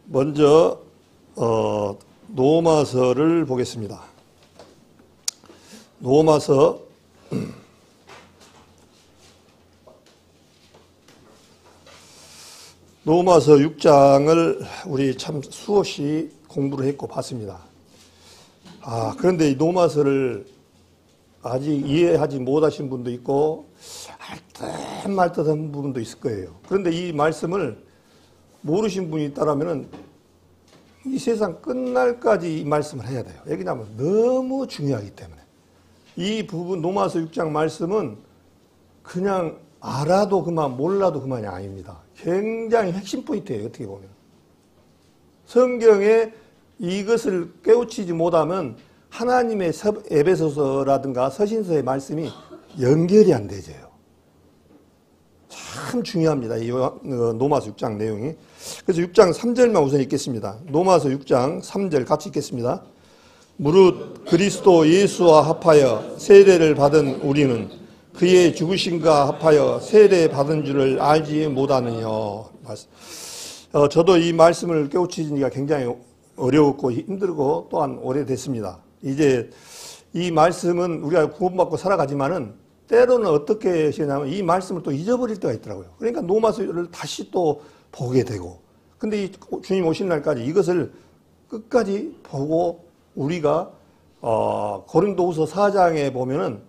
먼저 로마서를 보겠습니다. 로마서 6장을 우리 참 수없이 공부를 했고 봤습니다. 그런데 이 로마서를 아직 이해하지 못하신 분도 있고 알 듯 말 듯한 부분도 있을 거예요. 그런데 이 말씀을 모르신 분이 있다라면은 이 세상 끝날까지 이 말씀을 해야 돼요. 왜냐하면 너무 중요하기 때문에. 이 부분 로마서 6장 말씀은 그냥 알아도 그만 몰라도 그만이 아닙니다. 굉장히 핵심 포인트예요. 어떻게 보면. 성경에 이것을 깨우치지 못하면 하나님의 에베소서라든가 서신서의 말씀이 연결이 안 되져요. 참 중요합니다. 이 로마서 6장 내용이. 그래서 6장 3절만 우선 읽겠습니다. 로마서 6장 3절 같이 읽겠습니다. 무릇 그리스도 예수와 합하여 세례를 받은 우리는 그의 죽으심과 합하여 세례 받은 줄을 알지 못하느냐. 저도 이 말씀을 깨우치기가 굉장히 어려웠고 힘들고 또한 오래됐습니다. 이제 이 말씀은 우리가 구원받고 살아가지만은 때로는 어떻게 하시냐면 이 말씀을 또 잊어버릴 때가 있더라고요. 그러니까 로마서를 다시 또 보게 되고. 근데 이 주님 오신 날까지 이것을 끝까지 보고 우리가 고린도후서 4장에 보면은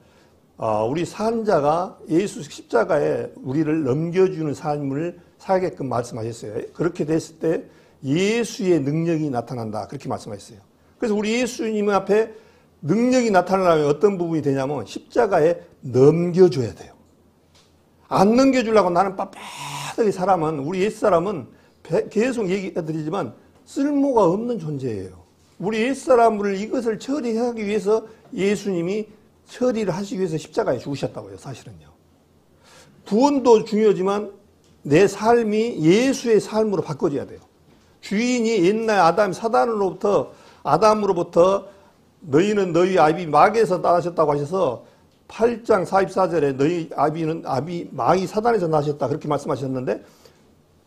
우리 산자가 예수 십자가에 우리를 넘겨주는 삶을 살게끔 말씀하셨어요. 그렇게 됐을 때 예수의 능력이 나타난다. 그렇게 말씀하셨어요. 그래서 우리 예수님 앞에 능력이 나타나려면 어떤 부분이 되냐면 십자가에 넘겨줘야 돼요. 안 넘겨주려고 나는 빳빳하게 사람은 우리 옛사람은 계속 얘기해드리지만 쓸모가 없는 존재예요. 우리 옛사람을 이것을 처리하기 위해서 예수님이 처리를 하시기 위해서 십자가에 죽으셨다고요. 사실은요. 구원도 중요하지만 내 삶이 예수의 삶으로 바꿔져야 돼요. 주인이 옛날 아담으로부터 너희는 너희 아비 마귀에서 나셨다고 하셔서 8장 44절에 너희 마귀 사단에서 나셨다 그렇게 말씀하셨는데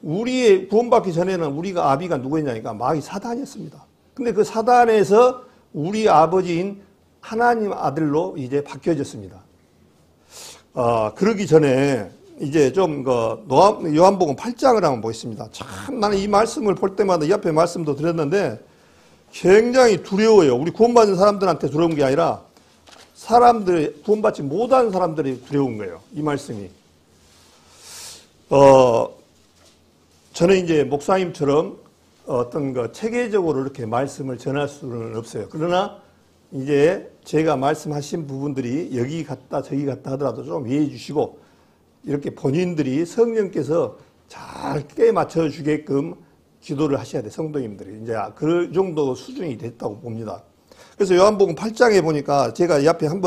우리의 구원받기 전에는 우리가 아비가 누구였냐니까 마귀 사단이었습니다. 근데 그 사단에서 우리 아버지인 하나님 아들로 이제 바뀌어졌습니다. 그러기 전에 이제 좀 요한복음 8장을 한번 보겠습니다. 참 나는 이 말씀을 볼 때마다 이 앞에 말씀도 드렸는데 굉장히 두려워요. 우리 구원받은 사람들한테 두려운 게 아니라 구원받지 못한 사람들이 두려운 거예요. 이 말씀이. 저는 이제 목사님처럼 어떤 체계적으로 이렇게 말씀을 전할 수는 없어요. 그러나 이제 제가 말씀하신 부분들이 여기 같다 저기 같다 하더라도 좀 이해해 주시고 이렇게 본인들이 성령께서 잘 깨맞춰 주게끔 기도를 하셔야 돼. 성도님들이 이제 그 정도 수준이 됐다고 봅니다. 그래서 요한복음 8장에 보니까 제가 이 앞에 몇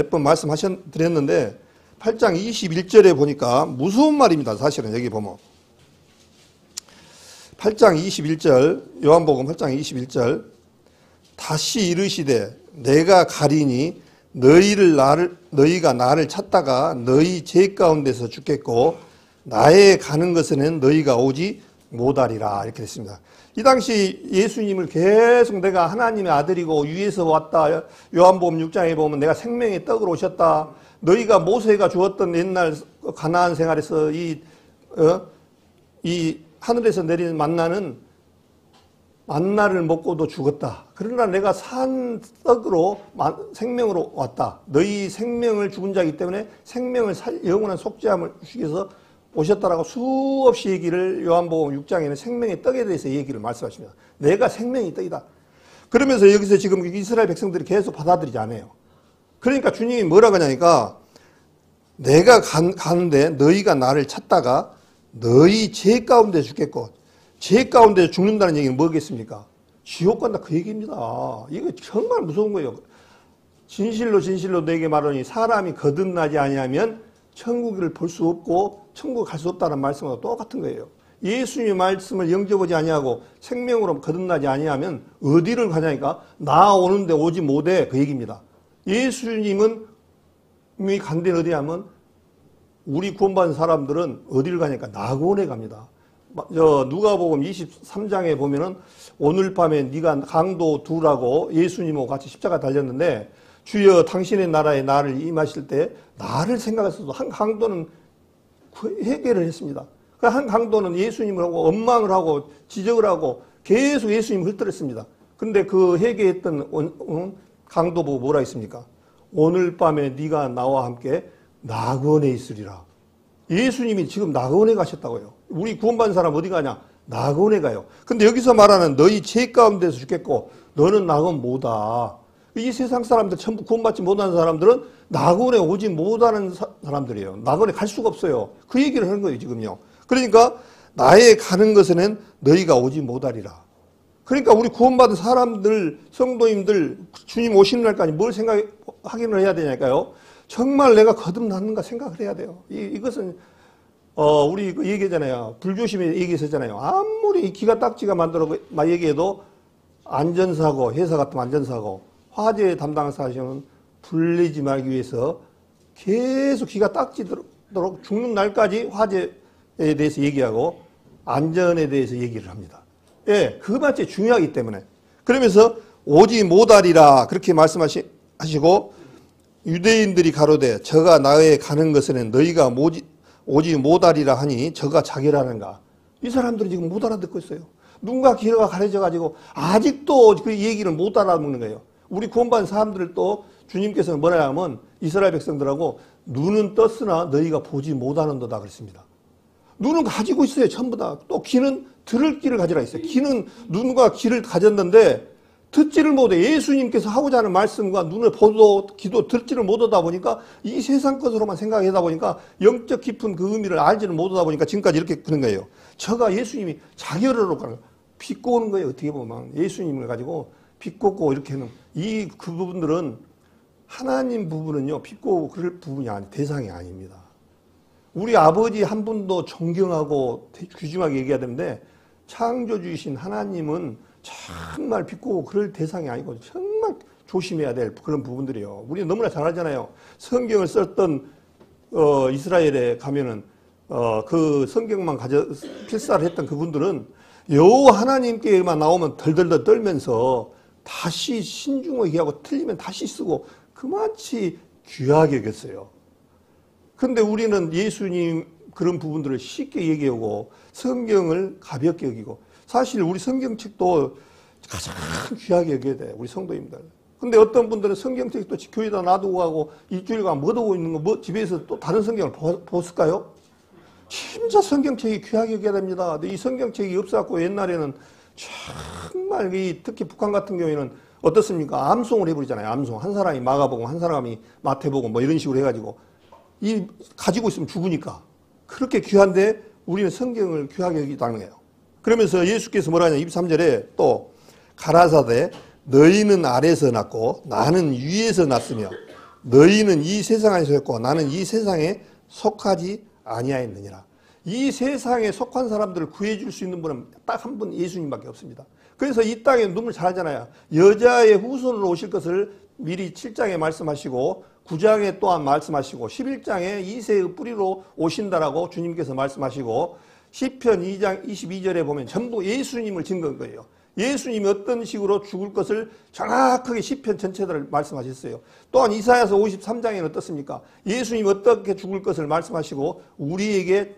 번 말씀드렸는데 8장 21절에 보니까 무서운 말입니다. 사실은 여기 보면 8장 21절 요한복음 8장 21절 다시 이르시되 내가 가리니 너희가 나를 찾다가 너희 죄 가운데서 죽겠고 나의 가는 것에는 너희가 오지 못하리라 이렇게 됐습니다. 이 당시 예수님을 계속 내가 하나님의 아들이고 위에서 왔다. 요한복음 6장에 보면 내가 생명의 떡으로 오셨다. 너희가 모세가 주었던 옛날 가나안 생활에서 이 하늘에서 내리는 만나를 먹고도 죽었다. 그러나 내가 산 떡으로 생명으로 왔다. 너희 생명을 죽은 자이기 때문에 생명을 영원한 속죄함을 주기 위해서 오셨다라고 수없이 얘기를 요한복음 6장에는 생명의 떡에 대해서 얘기를 말씀하십니다. 내가 생명의 떡이다. 그러면서 여기서 지금 이스라엘 백성들이 계속 받아들이지 않아요. 그러니까 주님이 뭐라고 하냐니까 내가 가는데 너희가 나를 찾다가 너희 죄 가운데 죽겠고 죄 가운데 죽는다는 얘기는 뭐겠습니까? 지옥 간다 그 얘기입니다. 이거 정말 무서운 거예요. 진실로 너에게 말하니 사람이 거듭나지 아니하면 천국을 볼 수 없고 천국 갈 수 없다는 말씀과 똑같은 거예요. 예수님의 말씀을 영접하지 아니하고 생명으로 거듭나지 아니하면 어디를 가냐니까 나 오는데 오지 못해 그 얘기입니다. 예수님은 간 데는 어디 하면 우리 구원받은 사람들은 어디를 가냐니까 낙원에 갑니다. 누가복음 23장에 보면은 오늘 밤에 네가 강도 두라고 예수님하고 같이 십자가 달렸는데 주여 당신의 나라에 나를 임하실 때 나를 생각했어도 한 강도는 회개를 했습니다. 한 강도는 예수님을 하고 원망을 하고 지적을 하고 계속 예수님을 흩뜨렸습니다. 그런데 그 회개했던 강도 보고 뭐라 했습니까? 오늘 밤에 네가 나와 함께 낙원에 있으리라. 예수님이 지금 낙원에 가셨다고요. 우리 구원받은 사람 어디 가냐? 낙원에 가요. 근데 여기서 말하는 너희 죄 가운데서 죽겠고 너는 낙원 못와. 이 세상 사람들 전부 구원받지 못하는 사람들은 낙원에 오지 못하는 사람들이에요. 낙원에 갈 수가 없어요. 그 얘기를 하는 거예요 지금요. 그러니까 나의 가는 것에는 너희가 오지 못하리라. 그러니까 우리 구원받은 사람들, 성도님들 주님 오시는 날까지 뭘 확인을 해야 되냐니까요. 정말 내가 거듭났는가 생각을 해야 돼요. 이것은 우리 그 얘기잖아요. 불조심에 얘기했었잖아요. 아무리 기가 딱지가 만들어 얘기해도 안전사고, 회사 같으면 안전사고, 화재 담당사시는 불리지 말기 위해서 계속 기가 딱지도록 죽는 날까지 화재에 대해서 얘기하고 안전에 대해서 얘기를 합니다. 예, 그것이 중요하기 때문에. 그러면서 오지 못하리라 그렇게 말씀하시고 유대인들이 가로되 저가 나에 가는 것에는 너희가 오지 못하리라 하니 저가 자결하는가. 이 사람들이 지금 못 알아듣고 있어요. 누군가 기회가 가려져 가지고 아직도 그 얘기를 못 알아먹는 거예요. 우리 구원받은 사람들을 또 주님께서는 뭐라 하면 이스라엘 백성들하고 눈은 떴으나 너희가 보지 못하는도다 그랬습니다. 눈은 가지고 있어요. 전부 다. 또 귀는 들을 귀를 가지라 했어요. 귀는 눈과 귀를 가졌는데 듣지를 못해. 예수님께서 하고자 하는 말씀과 눈을 보도 귀도 듣지를 못하다 보니까 이 세상 것으로만 생각하다 보니까 영적 깊은 그 의미를 알지를 못하다 보니까 지금까지 이렇게 그런 거예요. 저가 예수님이 자결하러 가는 거예요. 비꼬는 거예요. 어떻게 보면 예수님을 가지고 비꼬고 이렇게 하는 그 부분들은 하나님 부분은요 비꼬고 그럴 부분이 대상이 아닙니다. 우리 아버지 한 분도 존경하고 귀중하게 얘기해야 되는데 창조주이신 하나님은 정말 비꼬고 그럴 대상이 아니고 정말 조심해야 될 그런 부분들이에요. 우리는 너무나 잘 알잖아요. 성경을 썼던 이스라엘에 가면은 그 성경만 필사를 했던 그분들은 여호와 하나님께만 나오면 덜덜덜 떨면서 다시 신중하게 하고 틀리면 다시 쓰고 그만치 귀하게 여겼어요. 그런데 우리는 예수님 그런 부분들을 쉽게 얘기하고 성경을 가볍게 여기고 사실 우리 성경책도 가장 귀하게 여겨야 돼요. 우리 성도님들. 근데 어떤 분들은 성경책도 교회에다 놔두고 가고 일주일간 못 오고 있는 거 집에서 또 다른 성경을 보실까요? 진짜 성경책이 귀하게 여겨야 됩니다. 근데 이 성경책이 없어갖고 옛날에는 정말 특히 북한 같은 경우에는 어떻습니까? 암송을 해버리잖아요. 암송. 한 사람이 마가복음, 한 사람이 마태복음 뭐 이런 식으로 해가지고 가지고 있으면 죽으니까. 그렇게 귀한데 우리는 성경을 귀하게 여기다는 거예요. 그러면서 예수께서 뭐라 하냐 23절에 또 가라사대 너희는 아래에서 났고 나는 위에서 났으며 너희는 이 세상 안에서 였고 나는 이 세상에 속하지 아니하였느니라. 이 세상에 속한 사람들을 구해줄 수 있는 분은 딱 한 분 예수님밖에 없습니다. 그래서 이 땅에 눈물 잘 알잖아요. 여자의 후손으로 오실 것을 미리 7장에 말씀하시고 9장에 또한 말씀하시고 11장에 이새의 뿌리로 오신다라고 주님께서 말씀하시고 시편 2장 22절에 보면 전부 예수님을 증거한 거예요. 예수님이 어떤 식으로 죽을 것을 정확하게 시편 전체를 말씀하셨어요. 또한 이사야서 53장에는 어떻습니까? 예수님이 어떻게 죽을 것을 말씀하시고 우리에게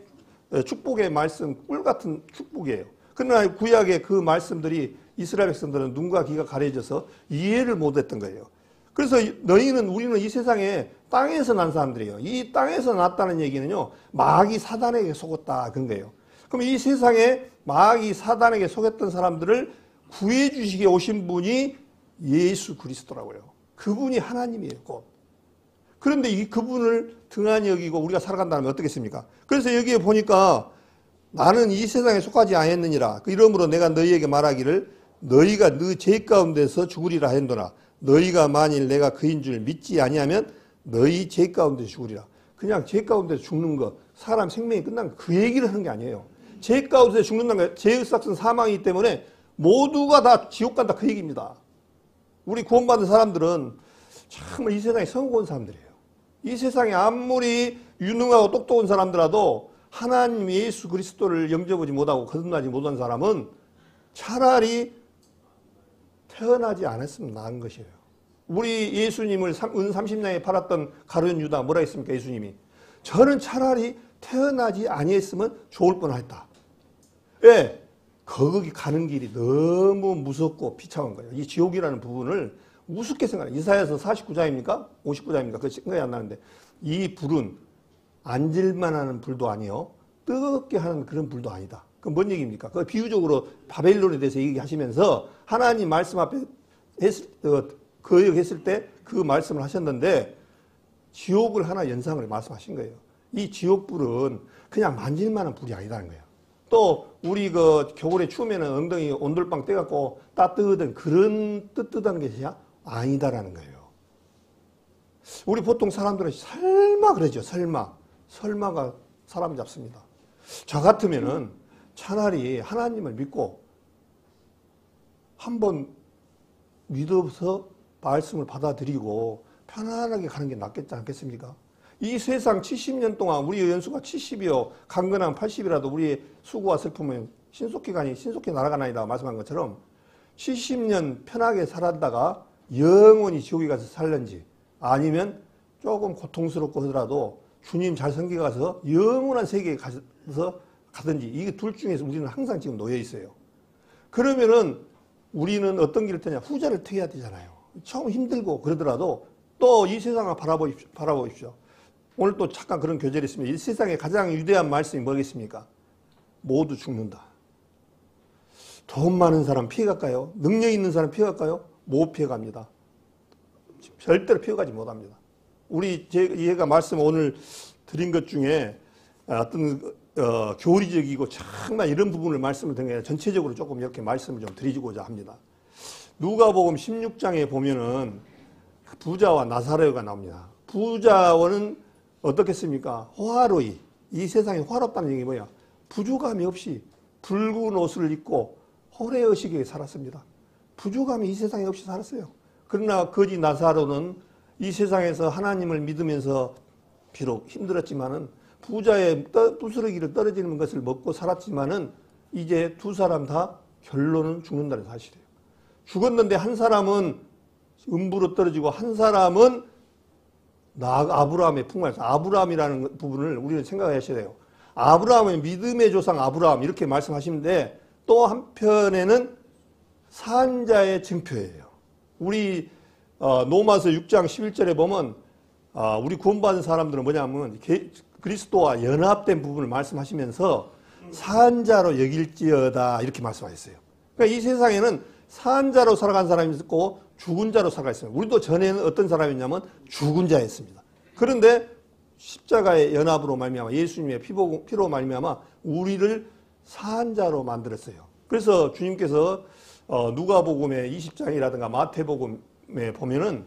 축복의 말씀, 꿀 같은 축복이에요. 그러나 구약의 그 말씀들이 이스라엘 백성들은 눈과 귀가 가려져서 이해를 못했던 거예요. 그래서 우리는 이 세상에 땅에서 난 사람들이에요. 이 땅에서 났다는 얘기는요, 마귀 사단에게 속았다 그런 거예요. 그럼 이 세상에 마귀 사단에게 속였던 사람들을 구해주시게 오신 분이 예수 그리스도라고요. 그분이 하나님이에요. 곧. 그런데 그분을 등한히 여기고 우리가 살아간다면 어떻겠습니까? 그래서 여기에 보니까 나는 이 세상에 속하지 아니했느니라. 그 이러므로 내가 너희에게 말하기를 너희가 너 죄 가운데서 죽으리라 하였노라. 너희가 만일 내가 그인 줄 믿지 아니하면 너희 죄 가운데 죽으리라. 그냥 죄 가운데서 죽는 거, 사람 생명이 끝난 거, 그 얘기를 하는 게 아니에요. 죄 가운데서 죽는다는 게 죄의 삭은 사망이기 때문에 모두가 다 지옥 간다 그 얘기입니다. 우리 구원받은 사람들은 정말 이 세상에 성공한 사람들이에요. 이 세상에 아무리 유능하고 똑똑한 사람들라도 하나님 예수 그리스도를 영접하지 못하고 거듭나지 못한 사람은 차라리 태어나지 않았으면 나은 것이에요. 우리 예수님을 은 30냥에 팔았던 가룟 유다 뭐라 했습니까? 예수님이 저는 차라리 태어나지 아니했으면 좋을 뻔했다. 예, 거기 가는 길이 너무 무섭고 비참한 거예요. 이 지옥이라는 부분을 우습게 생각해요. 이사야서 49장입니까? 59장입니까? 그 생각이 안 나는데 이 불은 앉을만 하는 불도 아니요 뜨겁게 하는 그런 불도 아니다. 그 뭔 얘기입니까? 그 비유적으로 바벨론에 대해서 얘기하시면서 하나님 말씀 앞에 거역했을 때 그 말씀을 하셨는데 지옥을 하나 연상을 말씀하신 거예요. 이 지옥불은 그냥 만질만한 불이 아니다는 거예요. 또 우리 그 겨울에 추우면 엉덩이 온돌방 떼갖고 따뜻한 그런 뜨뜻한 것이 아니다라는 거예요. 우리 보통 사람들은 설마 그러죠. 설마가 사람 잡습니다. 저 같으면은 차라리 하나님을 믿고 한번 믿어서 말씀을 받아들이고 편안하게 가는 게 낫겠지 않겠습니까? 이 세상 70년 동안 우리 연수가 70이요 강건한 80이라도 우리의 수고와 슬픔은 신속히 날아가나이다 말씀한 것처럼 70년 편하게 살았다가 영원히 지옥에 가서 살는지 아니면 조금 고통스럽고 하더라도 주님 잘 섬겨가서 영원한 세계에 가서 가든지 이게 둘 중에서 우리는 항상 지금 놓여 있어요. 그러면은 우리는 어떤 길을 택냐? 후자를 택해야 되잖아요. 처음 힘들고 그러더라도 또 이 세상을 바라보십시오. 오늘 또 잠깐 그런 교절이 있습니다. 이 세상에 가장 위대한 말씀이 뭐겠습니까? 모두 죽는다. 돈 많은 사람 피해갈까요? 능력 있는 사람 피해갈까요? 못 피해갑니다. 절대로 피해가지 못합니다. 제가 말씀 오늘 드린 것 중에 어떤 교리적이고 정말 이런 부분을 말씀을 드린 게 아니라 전체적으로 조금 이렇게 말씀을 좀 드리고자 합니다. 누가복음 16장에 보면은 부자와 나사로가 나옵니다. 부자원은 어떻겠습니까? 호화로이. 이 세상이 화롭다는 얘기 뭐야? 부족함이 없이 붉은 옷을 입고 호래의식에 살았습니다. 부족함이 이 세상에 없이 살았어요. 그러나 거지 나사로는 이 세상에서 하나님을 믿으면서 비록 힘들었지만은 부자의 부스러기를 떨어지는 것을 먹고 살았지만은 이제 두 사람 다 결론은 죽는다는 사실이에요. 죽었는데 한 사람은 음부로 떨어지고 한 사람은 아브라함의 풍마에서 아브라함이라는 부분을 우리는 생각하셔야 돼요. 아브라함은 믿음의 조상 아브라함 이렇게 말씀하시는데 또 한편에는 산자의 증표예요. 우리 로마서 6장 11절에 보면 우리 구원받은 사람들은 뭐냐면 그리스도와 연합된 부분을 말씀하시면서 산자로 여길지어다 이렇게 말씀하셨어요. 그러니까 이 세상에는 산자로 살아간 사람이 있고 죽은 자로 살아갔습니다. 우리도 전에는 어떤 사람이었냐면 죽은 자였습니다. 그런데 십자가의 연합으로 말미암아 예수님의 피로 말미암아 우리를 산자로 만들었어요. 그래서 주님께서 누가복음의 20장이라든가 마태복음에 보면은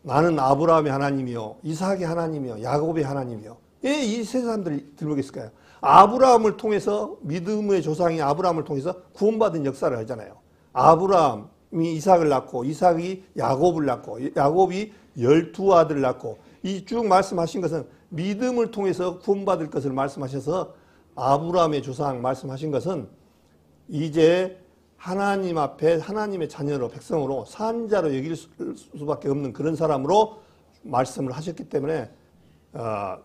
나는 아브라함의 하나님이요 이삭의 하나님이요 야곱의 하나님이요. 왜 이 세 사람들이 들먹였을까요? 아브라함을 통해서 믿음의 조상이 아브라함을 통해서 구원받은 역사를 하잖아요. 아브라함이 이삭을 낳고 이삭이 야곱을 낳고 야곱이 12아들을 낳고 이 쭉 말씀하신 것은 믿음을 통해서 구원받을 것을 말씀하셔서 아브라함의 조상 말씀하신 것은 이제 하나님 앞에 하나님의 자녀로 백성으로 산자로 여길 수밖에 없는 그런 사람으로 말씀을 하셨기 때문에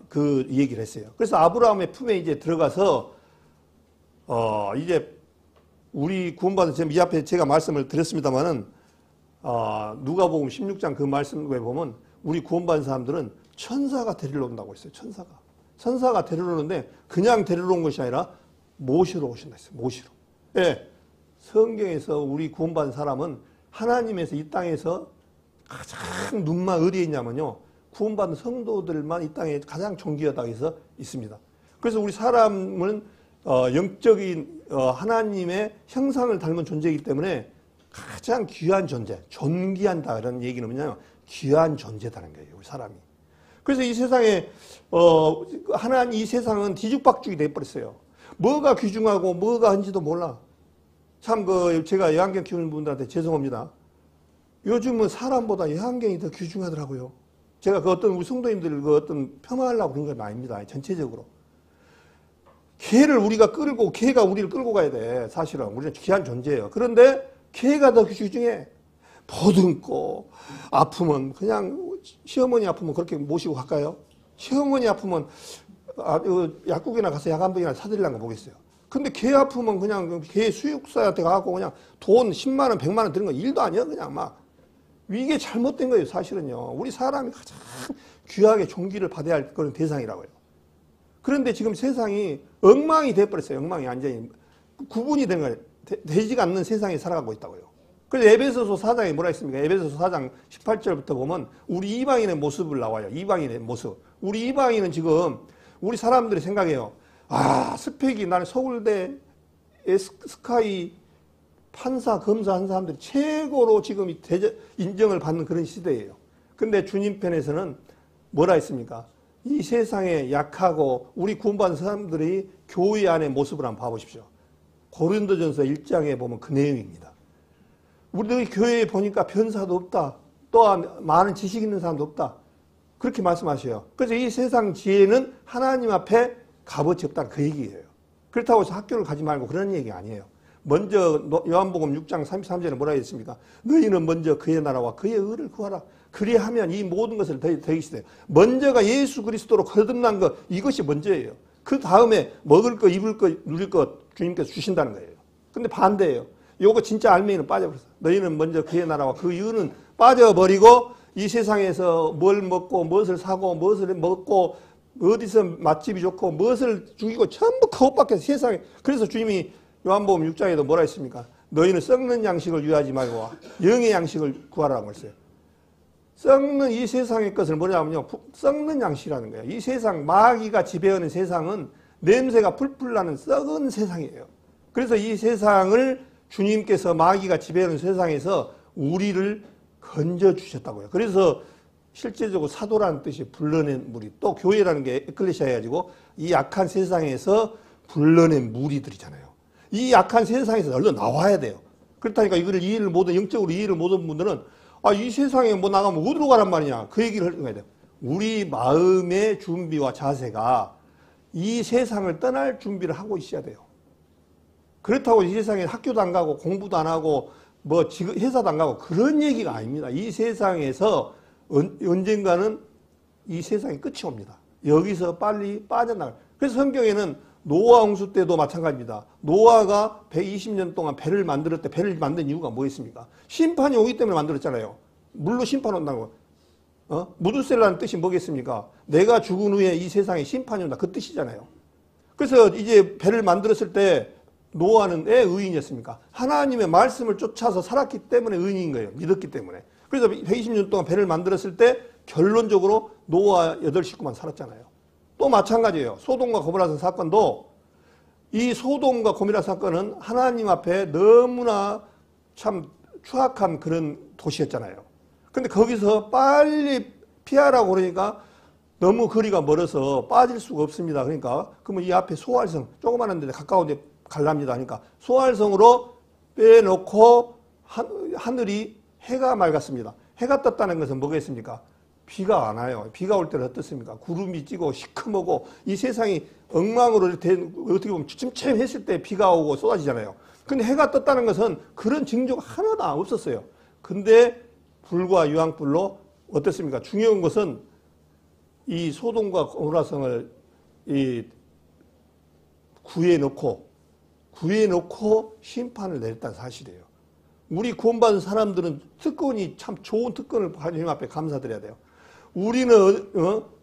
그 얘기를 했어요. 그래서 아브라함의 품에 이제 들어가서 이제 우리 구원받은 지금 이 앞에 제가 말씀을 드렸습니다만은 누가복음 16장 그 말씀에 보면 우리 구원받은 사람들은 천사가 데리러 온다고 했어요. 천사가 데리러 오는데 그냥 데리러 온 것이 아니라 모시러 오신다 했어요. 모시러. 예. 성경에서 우리 구원받은 사람은 하나님에서 이 땅에서 가장 눈만 어디에 있냐면요. 구원받은 성도들만 이 땅에 가장 존귀하다고 해서 있습니다. 그래서 우리 사람은 영적인 하나님의 형상을 닮은 존재이기 때문에 가장 귀한 존재, 존귀한다라는 얘기는 뭐냐면 귀한 존재다는 거예요. 우리 사람이. 그래서 이 세상에 하나님 이 세상은 뒤죽박죽이 돼버렸어요. 뭐가 귀중하고 뭐가 한지도 몰라. 참 제가 애완경 키우는 분들한테 죄송합니다. 요즘은 사람보다 애완경이 더 귀중하더라고요. 제가 어떤 우리 성도님들 어떤 폄하하려고 그런 건 아닙니다. 전체적으로. 개를 우리가 끌고 개가 우리를 끌고 가야 돼. 사실은 우리는 귀한 존재예요. 그런데 개가 더 귀중해. 보듬고 아프면 그냥 시어머니 아프면 그렇게 모시고 갈까요? 시어머니 아프면 약국이나 가서 약 한 병이나 사드리려는 거 보겠어요. 근데 개 아프면 그냥 개 수육사한테 가고 그냥 돈 10만 원, 100만 원 드는 거 일도 아니야. 그냥 막 이게 잘못된 거예요. 사실은요. 우리 사람이 가장 귀하게 존귀를 받아야 할 그런 대상이라고요. 그런데 지금 세상이 엉망이 돼버렸어요. 엉망이 완전히 구분이 된 거예요. 되지가 않는 세상에 살아가고 있다고요. 그래서 에베소서 4장에 뭐라 했습니까? 에베소서 4장 18절부터 보면 우리 이방인의 모습을 나와요. 이방인의 모습. 우리 이방인은 지금 우리 사람들이 생각해요. 아, 스펙이 나는 서울대 스카이 판사, 검사 한 사람들이 최고로 지금 인정을 받는 그런 시대예요. 근데 주님 편에서는 뭐라 했습니까? 이 세상에 약하고 우리 구원받은 사람들이 교회 안의 모습을 한번 봐보십시오. 고린도전서 1장에 보면 그 내용입니다. 우리들이 교회에 보니까 변사도 없다. 또한 많은 지식 있는 사람도 없다. 그렇게 말씀하셔요. 그래서 이 세상 지혜는 하나님 앞에 값어치 없다. 그 얘기예요. 그렇다고 해서 학교를 가지 말고 그런 얘기 아니에요. 먼저 요한복음 6장 33절에 뭐라 했습니까? 너희는 먼저 그의 나라와 그의 의를 구하라. 그리하면 이 모든 것을 더하시되 먼저가 예수 그리스도로 거듭난 것 이것이 먼저예요. 그 다음에 먹을 것, 입을 것, 누릴 것 주님께서 주신다는 거예요. 근데 반대예요. 요거 진짜 알맹이는 빠져버렸어. 너희는 먼저 그의 나라와 그 의는 빠져버리고 이 세상에서 뭘 먹고 무엇을 사고 무엇을 먹고 어디서 맛집이 좋고 무엇을 죽이고 전부 그것밖에 세상에. 그래서 주님이 요한복음 6장에도 뭐라 했습니까? 너희는 썩는 양식을 유하지 말고 영의 양식을 구하라고 했어요. 썩는 이 세상의 것을 뭐냐면요. 썩는 양식이라는 거예요. 이 세상 마귀가 지배하는 세상은 냄새가 풀풀 나는 썩은 세상이에요. 그래서 이 세상을 주님께서 마귀가 지배하는 세상에서 우리를 건져주셨다고요. 그래서 실제적으로 사도라는 뜻이 불러낸 무리, 또 교회라는 게 에클레시아 해가지고 이 약한 세상에서 불러낸 무리들이잖아요. 이 약한 세상에서 얼른 나와야 돼요. 그렇다니까 이거를 이해를 못한, 영적으로 이해를 못한 분들은 아, 이 세상에 뭐 나가면 어디로 가란 말이냐. 그 얘기를 해야 돼요. 우리 마음의 준비와 자세가 이 세상을 떠날 준비를 하고 있어야 돼요. 그렇다고 이 세상에 학교도 안 가고 공부도 안 하고 뭐 회사도 안 가고 그런 얘기가 아닙니다. 이 세상에서 언젠가는 이 세상이 끝이 옵니다. 여기서 빨리 빠져나갈. 그래서 성경에는 노아 홍수 때도 마찬가지입니다. 노아가 120년 동안 배를 만들었대. 배를 만든 이유가 뭐였습니까? 심판이 오기 때문에 만들었잖아요. 물로 심판 온다고. 무드셀라는 뜻이 뭐겠습니까? 내가 죽은 후에 이 세상에 심판이 온다. 그 뜻이잖아요. 그래서 이제 배를 만들었을 때 노아는 왜 의인이었습니까? 하나님의 말씀을 쫓아서 살았기 때문에 의인인 거예요. 믿었기 때문에. 그래서 120년 동안 배를 만들었을 때 결론적으로 노아 8식구만 살았잖아요. 또 마찬가지예요. 소돔과 고모라 사건도 이 소돔과 고모라 사건은 하나님 앞에 너무나 참 추악한 그런 도시였잖아요. 근데 거기서 빨리 피하라고 그러니까 너무 거리가 멀어서 빠질 수가 없습니다. 그러니까 그러면 이 앞에 소알성 조그마한 데 가까운 데 갈랍니다. 그러니까 소알성으로 빼놓고 하늘이 해가 맑았습니다. 해가 떴다는 것은 뭐겠습니까? 비가 안 와요. 비가 올 때는 어떻습니까? 구름이 찌고 시커멓고 이 세상이 엉망으로 된 어떻게 보면 침체했을 때 비가 오고 쏟아지잖아요. 근데 해가 떴다는 것은 그런 징조가 하나도 없었어요. 근데 불과 유황불로 어떻습니까? 중요한 것은 이 소돔과 고모라성을 구해놓고 심판을 내렸다는 사실이에요. 우리 구원받은 사람들은 특권이 참 좋은 특권을 하나님 앞에 감사드려야 돼요. 우리는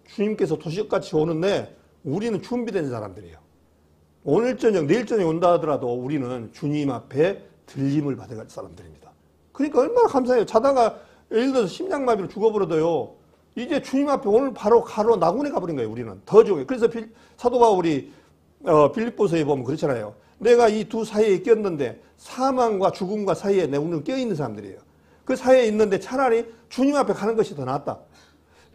주님께서 도시같이 오는데 우리는 준비된 사람들이에요. 오늘 저녁, 내일 저녁 온다 하더라도 우리는 주님 앞에 들림을 받을 사람들입니다. 그러니까 얼마나 감사해요. 자다가 예를 들어서 심장마비로 죽어버려도요. 이제 주님 앞에 오늘 바로 나군에 가버린 거예요. 우리는 더 좋아요. 그래서 사도 바울이 빌립보서에 보면 그렇잖아요. 내가 이 두 사이에 꼈는데 사망과 죽음과 사이에 내 오늘 껴있는 사람들이에요. 그 사이에 있는데 차라리 주님 앞에 가는 것이 더 낫다.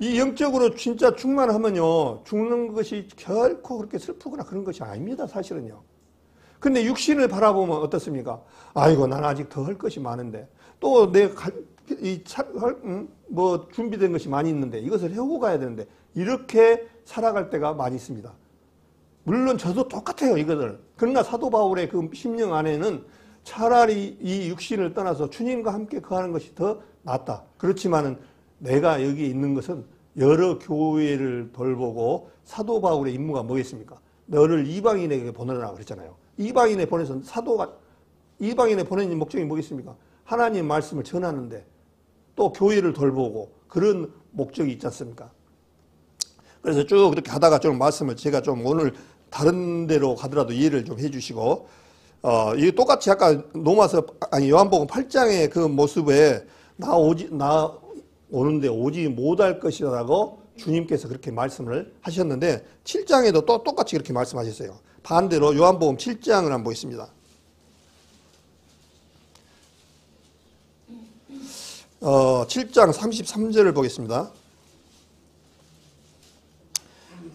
이 영적으로 진짜 충만하면요. 죽는 것이 결코 그렇게 슬프거나 그런 것이 아닙니다. 사실은요. 근데 육신을 바라보면 어떻습니까? 아이고 난 아직 더 할 것이 많은데 또 내가 뭐 준비된 것이 많이 있는데 이것을 해오고 가야 되는데 이렇게 살아갈 때가 많이 있습니다. 물론 저도 똑같아요, 이거들. 그러나 사도 바울의 그 심령 안에는 차라리 이 육신을 떠나서 주님과 함께 거하는 것이 더 낫다. 그렇지만은 내가 여기 있는 것은 여러 교회를 돌보고 사도 바울의 임무가 뭐겠습니까? 너를 이방인에게 보내라 그랬잖아요. 이방인에 보내서 사도가 이방인에 보내는 목적이 뭐겠습니까? 하나님 말씀을 전하는데 또 교회를 돌보고 그런 목적이 있지 않습니까? 그래서 쭉 이렇게 하다가 좀 말씀을 제가 좀 오늘 다른 데로 가더라도 이해를 좀 해주시고, 이게 똑같이 아까 요한복음 8장의 그 모습에 나 오는데 오지 못할 것이라고 주님께서 그렇게 말씀을 하셨는데 7장에도 또 똑같이 그렇게 말씀하셨어요. 반대로 요한복음 7장을 한번 보겠습니다. 7장 33절을 보겠습니다.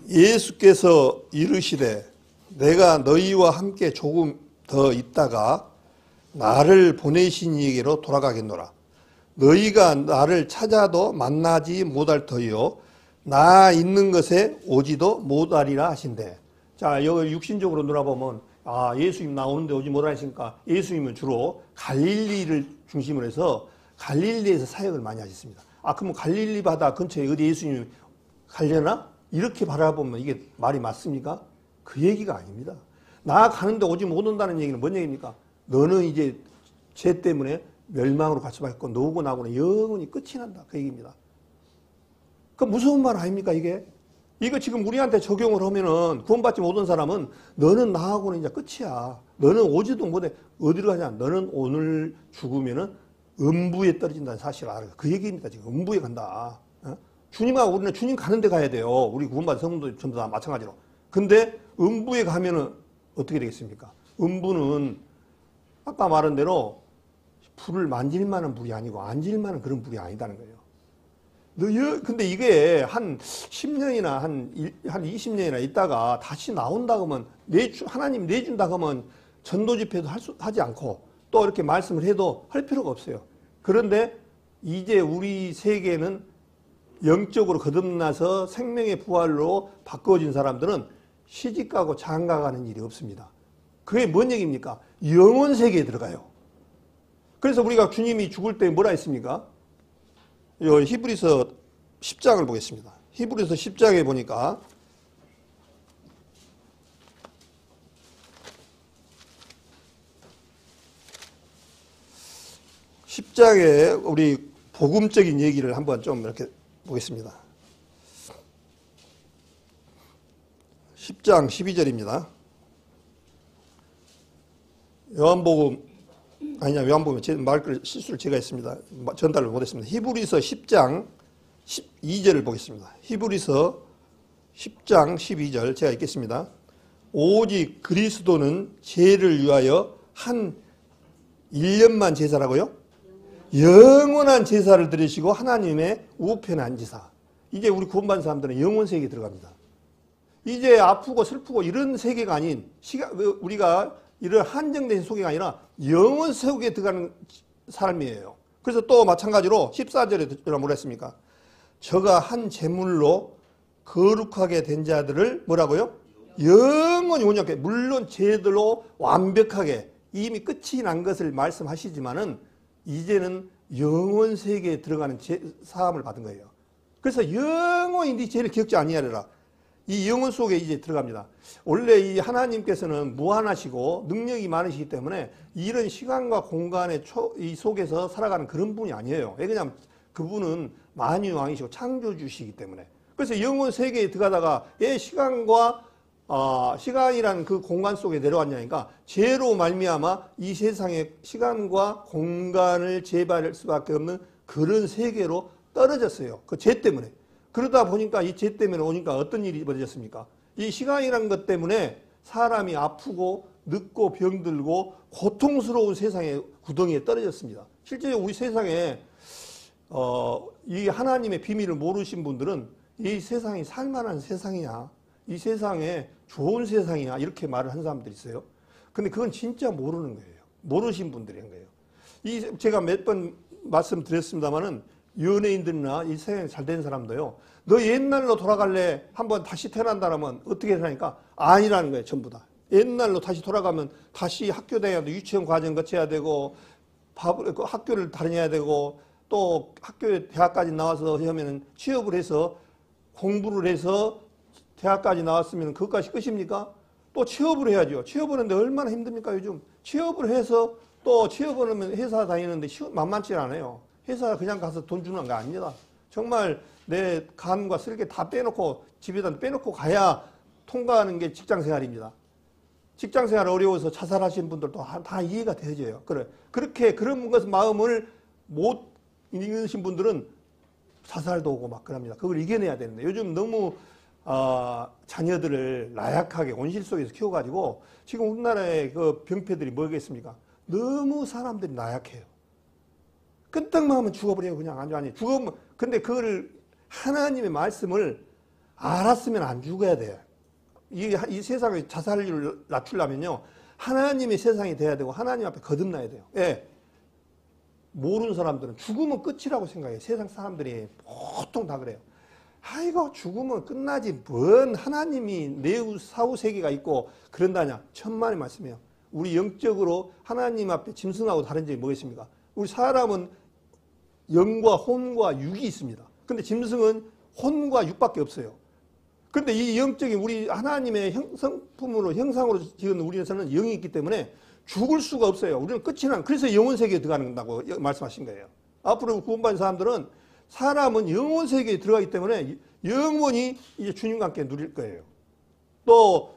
예수께서 이르시되 내가 너희와 함께 조금 더 있다가 나를 보내신 이에게로 돌아가겠노라. 너희가 나를 찾아도 만나지 못할 터이요 나 있는 것에 오지도 못하리라 하신대. 자, 여기 육신적으로 놀아보면 예수님 나오는데 오지 못하시니까 예수님은 주로 갈릴리를 중심으로 해서 갈릴리에서 사역을 많이 하셨습니다. 그러면 갈릴리 바다 근처에 어디 예수님이 가려나? 이렇게 바라보면 이게 말이 맞습니까? 그 얘기가 아닙니다. 나 가는데 오지 못한다는 얘기는 뭔 얘기입니까? 너는 이제 죄 때문에 멸망으로 갈 수밖에 없고 너하고 나하고는 영원히 끝이 난다. 그 얘기입니다. 그 무서운 말 아닙니까 이게? 이거 지금 우리한테 적용을 하면은 구원받지 못한 사람은 너는 나하고는 이제 끝이야. 너는 오지도 못해. 어디로 가냐? 너는 오늘 죽으면은 음부에 떨어진다는 사실을 알아요. 그 얘기입니다. 지금 음부에 간다. 주님하고 우리는 주님 가는 데 가야 돼요. 우리 구원받은 성도들 전부 다 마찬가지로. 근데 음부에 가면은 어떻게 되겠습니까? 음부는 아까 말한 대로 불을 만질 만한 불이 아니고 앉을 만한 그런 불이 아니다는 거예요. 근데 이게 한 10년이나 한 20년이나 있다가 다시 나온다 그러면 하나님 내준다 그러면 전도 집회도 하지 않고 또 이렇게 말씀을 해도 할 필요가 없어요. 그런데 이제 우리 세계는 영적으로 거듭나서 생명의 부활로 바꿔진 사람들은 시집가고 장가가는 일이 없습니다. 그게 뭔 얘기입니까? 영혼 세계에 들어가요. 그래서 우리가 주님이 죽을 때 뭐라 했습니까? 히브리서 10장을 보겠습니다. 히브리서 10장에 보니까 10장에 우리 복음적인 얘기를 한번 좀 이렇게 보겠습니다. 10장 12절입니다. 요한복음 제 말글 실수를 제가 했습니다. 전달을 못했습니다. 히브리서 10장 12절을 보겠습니다. 히브리서 10장 12절 제가 읽겠습니다. 오직 그리스도는 죄를 위하여 한 1년만 제사라고요? 영원한 제사를 드리시고 하나님의 우편에 앉으사. 이제 우리 구원받은 사람들은 영원 세계에 들어갑니다. 이제 아프고 슬프고 이런 세계가 아닌 우리가 이런 한정된 세계가 아니라 영원 세계에 들어가는 삶이에요. 그래서 또 마찬가지로 14절에 뭐라 했습니까? 저가 한 제물로 거룩하게 된 자들을 뭐라고요? 영원히 온전하게, 물론 제대로 완벽하게 이미 끝이 난 것을 말씀하시지만은 이제는 영원 세계에 들어가는 사함을 받은 거예요. 그래서 영원히 네 죄를 기억지 아니하리라. 이 영혼 속에 이제 들어갑니다. 원래 이 하나님께서는 무한하시고 능력이 많으시기 때문에 이런 시간과 공간의 이 속에서 살아가는 그런 분이 아니에요. 왜냐하면 그분은 만유왕이시고 창조주시기 때문에. 그래서 영혼 세계에 들어가다가 왜 시간이라는 그 공간 속에 내려왔냐니까 죄로 말미암아 이 세상의 시간과 공간을 재발할 수밖에 없는 그런 세계로 떨어졌어요. 그 죄 때문에. 그러다 보니까 이 죄 때문에 오니까 어떤 일이 벌어졌습니까? 이 시간이라는 것 때문에 사람이 아프고 늙고 병들고 고통스러운 세상의 구덩이에 떨어졌습니다. 실제 우리 세상에 이 하나님의 비밀을 모르신 분들은 이 세상이 살만한 세상이냐, 이 세상에 좋은 세상이냐 이렇게 말을 하는 사람들이 있어요. 근데 그건 진짜 모르는 거예요. 모르신 분들인 거예요. 제가 몇 번 말씀드렸습니다마는 연예인들이나 이 세상에 잘 된 사람도요. 너 옛날로 돌아갈래? 한번 다시 태어난다면 어떻게 되나니까 아니라는 거예요. 전부 다. 옛날로 다시 돌아가면 다시 학교 다녀야 돼. 유치원 과정 거쳐야 되고 학교를 다녀야 되고 또 학교에 대학까지 나와서 하면은 취업을 해서 공부를 해서 대학까지 나왔으면 그것까지 끝입니까? 또 취업을 해야죠. 취업을 하는데 얼마나 힘듭니까 요즘. 취업을 해서 또 취업을 하면 회사 다니는데 만만치 않아요. 회사 그냥 가서 돈 주는 거 아닙니다. 정말 내 간과 쓸개 다 빼놓고 집에다 빼놓고 가야 통과하는 게 직장생활입니다. 직장생활 어려워서 자살하신 분들도 다 이해가 되어져요. 그래. 그렇게 그런 것 마음을 못 이기신 분들은 자살도 오고 막 그럽니다. 그걸 이겨내야 되는데 요즘 너무 자녀들을 나약하게 온실 속에서 키워가지고 지금 우리나라의 그 병폐들이 뭐겠습니까? 너무 사람들이 나약해요. 끄떡만 하면 죽어버려요. 그냥 완전히 죽으면. 근데 그걸 하나님의 말씀을 알았으면 안 죽어야 돼요. 이 세상의 자살률을 낮추려면요. 하나님의 세상이 돼야 되고 하나님 앞에 거듭나야 돼요. 예. 모르는 사람들은 죽으면 끝이라고 생각해요. 세상 사람들이 보통 다 그래요. 아이고 죽으면 끝나지 뭔 하나님이 내후 사후 세계가 있고 그런다냐. 천만의 말씀이에요. 우리 영적으로 하나님 앞에 짐승하고 다른 점이 뭐겠습니까? 우리 사람은 영과 혼과 육이 있습니다. 근데 짐승은 혼과 육밖에 없어요. 근데 이 영적인 우리 하나님의 형성품으로 형상으로 지은 우리에서는 영이 있기 때문에 죽을 수가 없어요. 우리는 끝이 난 그래서 영혼 세계에 들어간다고 말씀하신 거예요. 앞으로 구원받은 사람들은 사람은 영혼 세계에 들어가기 때문에 영원히 이제 주님과 함께 누릴 거예요. 또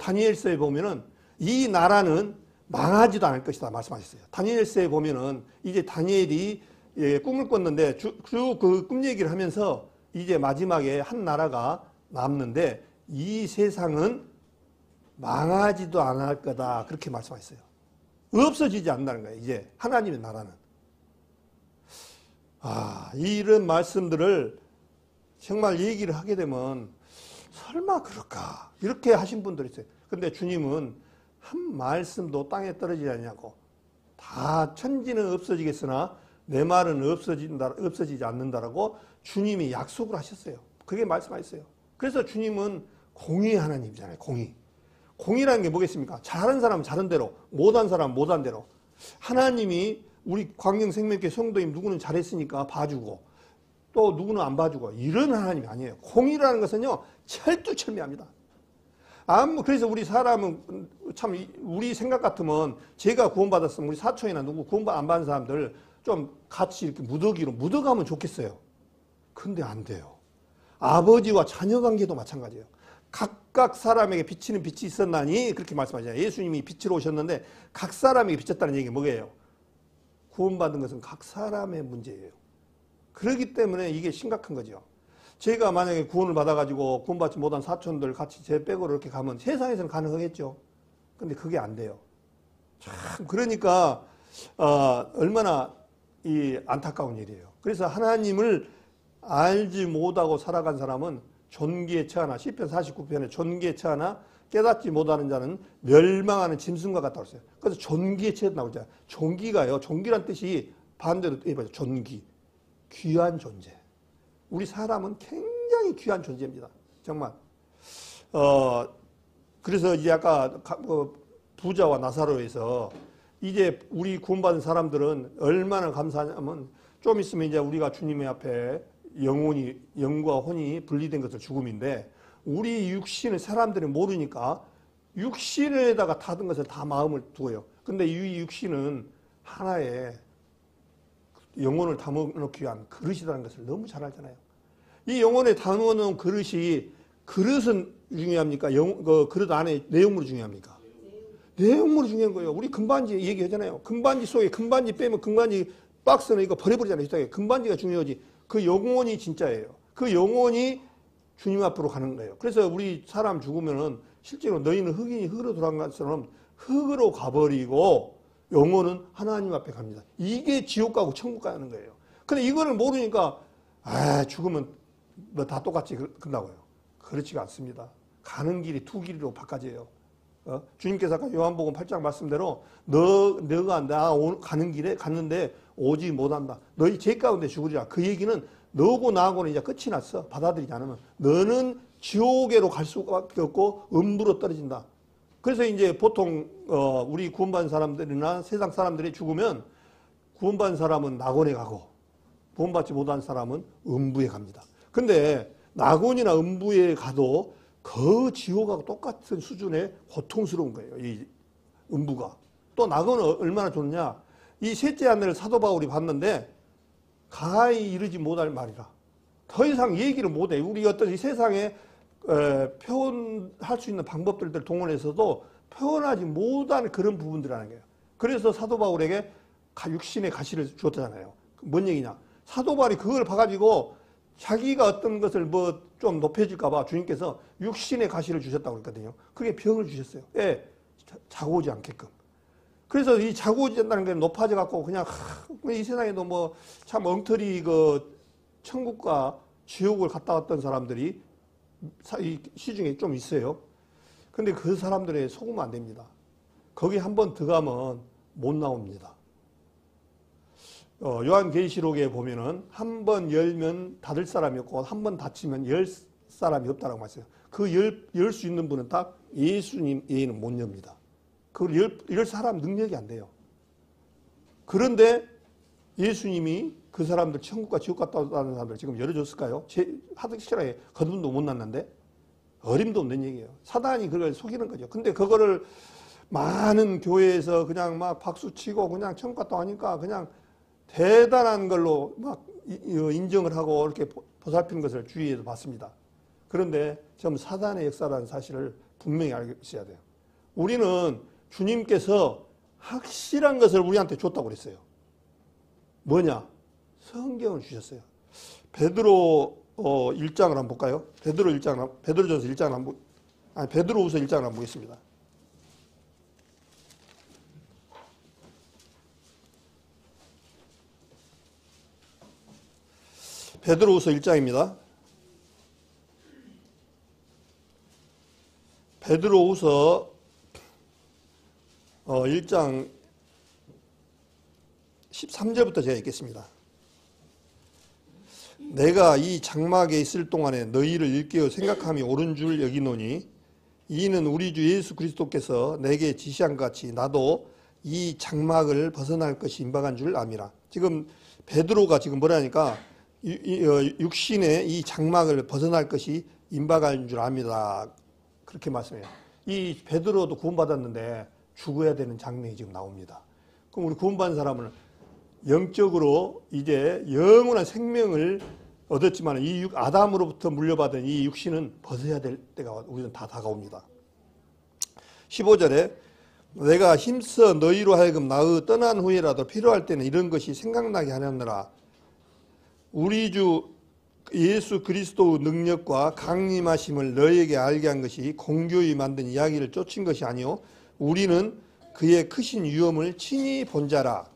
다니엘서에 보면은 이 나라는 망하지도 않을 것이다 말씀하셨어요. 다니엘서에 보면은 이제 다니엘이 꿈을 꿨는데 쭉 그 꿈 얘기를 하면서 이제 마지막에 한 나라가 남는데 이 세상은 망하지도 않을 거다 그렇게 말씀하셨어요. 없어지지 않는다는 거예요. 이제 하나님의 나라는. 이런 말씀들을 정말 얘기를 하게 되면 설마 그럴까 이렇게 하신 분들이 있어요. 근데 주님은 한 말씀도 땅에 떨어지지 않냐고. 다 천지는 없어지겠으나 내 말은 없어지지 않는다라고 주님이 약속을 하셨어요. 그게 말씀하셨어요. 그래서 주님은 공의의 하나님이잖아요. 공의라는 게 뭐겠습니까? 잘한 사람은 잘한 대로, 못한 사람은 못한 대로. 하나님이 우리 광경생명교회 성도님 누구는 잘했으니까 봐주고 또 누구는 안 봐주고 이런 하나님이 아니에요. 공의라는 것은요 철두철미합니다. 그래서 우리 사람은 참 우리 생각 같으면 제가 구원받았으면 우리 사촌이나 누구 구원받 안 받은 사람들 좀 같이 이렇게 묻어가면 좋겠어요. 근데 안 돼요. 아버지와 자녀 관계도 마찬가지예요. 각각 사람에게 비치는 빛이 있었나니 그렇게 말씀하잖아요. 예수님이 빛으로 오셨는데 각 사람에게 비쳤다는 얘기가 뭐예요? 구원받은 것은 각 사람의 문제예요. 그렇기 때문에 이게 심각한 거죠. 제가 만약에 구원을 받아가지고 구원받지 못한 사촌들 같이 제 백으로 이렇게 가면 세상에서는 가능하겠죠. 근데 그게 안 돼요. 참 그러니까 얼마나 이 안타까운 일이에요. 그래서 하나님을 알지 못하고 살아간 사람은 존귀에 처하나 시편 49편에 존귀에 처하나 깨닫지 못하는 자는 멸망하는 짐승과 같다고 했어요. 그래서 존귀에 처했다고 그러잖아요. 존귀가요. 존귀란 뜻이 반대로 해봐요. 존귀. 귀한 존재. 우리 사람은 굉장히 귀한 존재입니다. 정말. 그래서 이제 아까 부자와 나사로에서 이제 우리 구원받은 사람들은 얼마나 감사하냐면 좀 있으면 이제 우리가 주님의 앞에 영과 혼이 분리된 것을 죽음인데 우리 육신을 사람들이 모르니까 육신에다가 타던 것을 다 마음을 두어요. 근데 이 육신은 하나의 영혼을 담아놓기 위한 그릇이라는 것을 너무 잘 알잖아요. 이 영혼에 담아놓은 그릇은 중요합니까? 그 그릇 안에 내용물이 중요합니까? 내용물이 중요한 거예요. 우리 금반지 얘기하잖아요. 금반지 속에 금반지 빼면 금반지 박스는 이거 버려버리잖아요. 금반지가 중요하지. 그 영혼이 진짜예요. 그 영혼이 주님 앞으로 가는 거예요. 그래서 우리 사람 죽으면은 실제로 너희는 흙이니 흙으로 돌아간 것처럼 흙으로 가버리고 영혼은 하나님 앞에 갑니다. 이게 지옥 가고 천국 가는 거예요. 근데 이거를 모르니까 죽으면 뭐 다 똑같이 끝나고요. 그렇지가 않습니다. 가는 길이 두 길로 바꿔져요. 주님께서 아까 요한복음 8장 말씀대로 너가 가는 길에 갔는데 오지 못한다. 너희 죄 가운데 죽으리라. 그 얘기는 너고 나하고는 이제 끝이 났어. 받아들이지 않으면. 너는 지옥에로 갈 수밖에 없고 음부로 떨어진다. 그래서 이제 보통 우리 구원받은 사람들이나 세상 사람들이 죽으면 구원받은 사람은 낙원에 가고 구원받지 못한 사람은 음부에 갑니다. 근데 낙원이나 음부에 가도 그 지옥하고 똑같은 수준의 고통스러운 거예요. 이 음부가. 또 낙원은 얼마나 좋냐. 이 셋째 하늘을 사도 바울이 봤는데 가히 이르지 못할 말이라. 더 이상 얘기를 못해. 우리 어떤 이 세상에 표현할 수 있는 방법들을 동원해서도 표현하지 못한 그런 부분들이라는 거예요. 그래서 사도 바울에게 육신의 가시를 주었잖아요. 뭔 얘기냐. 사도 바울이 그걸 봐가지고 자기가 어떤 것을 뭐 좀 높여질까봐 주님께서 육신의 가시를 주셨다고 그랬거든요. 그게 병을 주셨어요. 예, 자고 오지 않게끔. 그래서 이 자고 오지 않는다는 게 높아져 갖고 그냥 이 세상에도 뭐 참 엉터리 그 천국과 지옥을 갔다 왔던 사람들이 이 시중에 좀 있어요. 근데 그 사람들에 속으면 안 됩니다. 거기 한번 들어가면 못 나옵니다. 요한계시록에 보면은 한 번 열면 닫을 사람이 없고 한 번 닫히면 열 사람이 없다라고 말했어요. 그 열 수 있는 분은 딱 예수님 외에는 못 엽니다. 그걸 열 사람 능력이 안 돼요. 그런데 예수님이 그 사람들 천국과 지옥 갔다 왔다는 사람들 지금 열어줬을까요? 하드 시절에 거듭도 못 났는데 어림도 없는 얘기예요. 사단이 그걸 속이는 거죠. 근데 그거를 많은 교회에서 그냥 막 박수치고 그냥 천국 갔다 오니까 그냥 대단한 걸로 막 인정을 하고 이렇게 보살피는 것을 주위에서 봤습니다. 그런데 전부 사단의 역사라는 사실을 분명히 알고 있어야 돼요. 우리는 주님께서 확실한 것을 우리한테 줬다고 그랬어요. 뭐냐? 성경을 주셨어요. 베드로 1장을 한번 볼까요? 베드로전서 1장을 한번 베드로후서 1장을 한번 보겠습니다. 베드로후서 1장입니다. 베드로후서 1장 13절부터 제가 읽겠습니다. 내가 이 장막에 있을 동안에 너희를 일깨어 생각함이 옳은 줄 여기노니 이는 우리 주 예수 그리스도께서 내게 지시한 것 같이 나도 이 장막을 벗어날 것이 임박한 줄 암이라. 지금 베드로가 지금 뭐라니까 육신의 이 장막을 벗어날 것이 임박한 줄 압니다. 그렇게 말씀해요. 이 베드로도 구원받았는데 죽어야 되는 장면이 지금 나옵니다. 그럼 우리 구원받은 사람은 영적으로 이제 영원한 생명을 얻었지만 이 아담으로부터 물려받은 이 육신은 벗어야 될 때가 우리는 다 다가옵니다. 15절에 내가 힘써 너희로 하여금 나의 떠난 후에라도 필요할 때는 이런 것이 생각나게 하였느라. 우리 주 예수 그리스도의 능력과 강림하심을 너희에게 알게 한 것이 공교히 만든 이야기를 쫓은 것이 아니요 우리는 그의 크신 위엄을 친히 본 자라.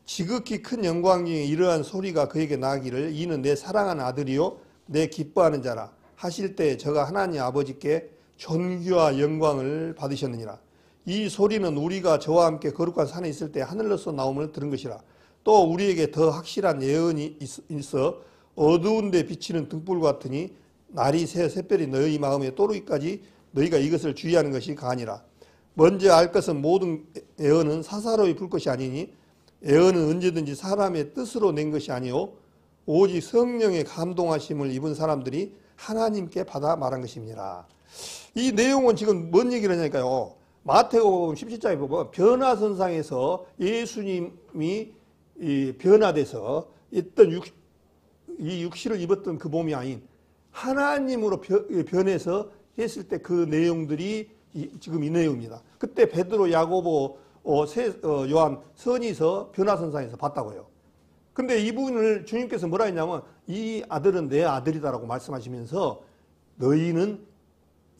지극히 큰 영광 중에 이러한 소리가 그에게 나기를 이는 내 사랑하는 아들이요 내 기뻐하는 자라 하실 때 저가 하나님 아버지께 존귀와 영광을 받으셨느니라. 이 소리는 우리가 저와 함께 거룩한 산에 있을 때 하늘로서 나옴을 들은 것이라. 또 우리에게 더 확실한 예언이 있어 어두운 데 비치는 등불 같으니 날이 새 샛별이 너희 마음에 또르기까지 너희가 이것을 주의하는 것이 가니라. 먼저 알 것은 모든 예언은 사사로이 풀 것이 아니니 예언은 언제든지 사람의 뜻으로 낸 것이 아니요 오직 성령의 감동하심을 입은 사람들이 하나님께 받아 말한 것입니다. 이 내용은 지금 뭔 얘기를 하냐니까요. 마태복음 17장에 보면 변화선상에서 예수님이 변화돼서 있던 이 육신을 입었던 그 몸이 아닌 하나님으로 변해서 했을 때 그 내용들이 지금 이 내용입니다. 그때 베드로, 야고보, 요한 선이서 변화선상에서 봤다고요. 근데 이분을 주님께서 뭐라 했냐면 이 아들은 내 아들이다라고 말씀하시면서 너희는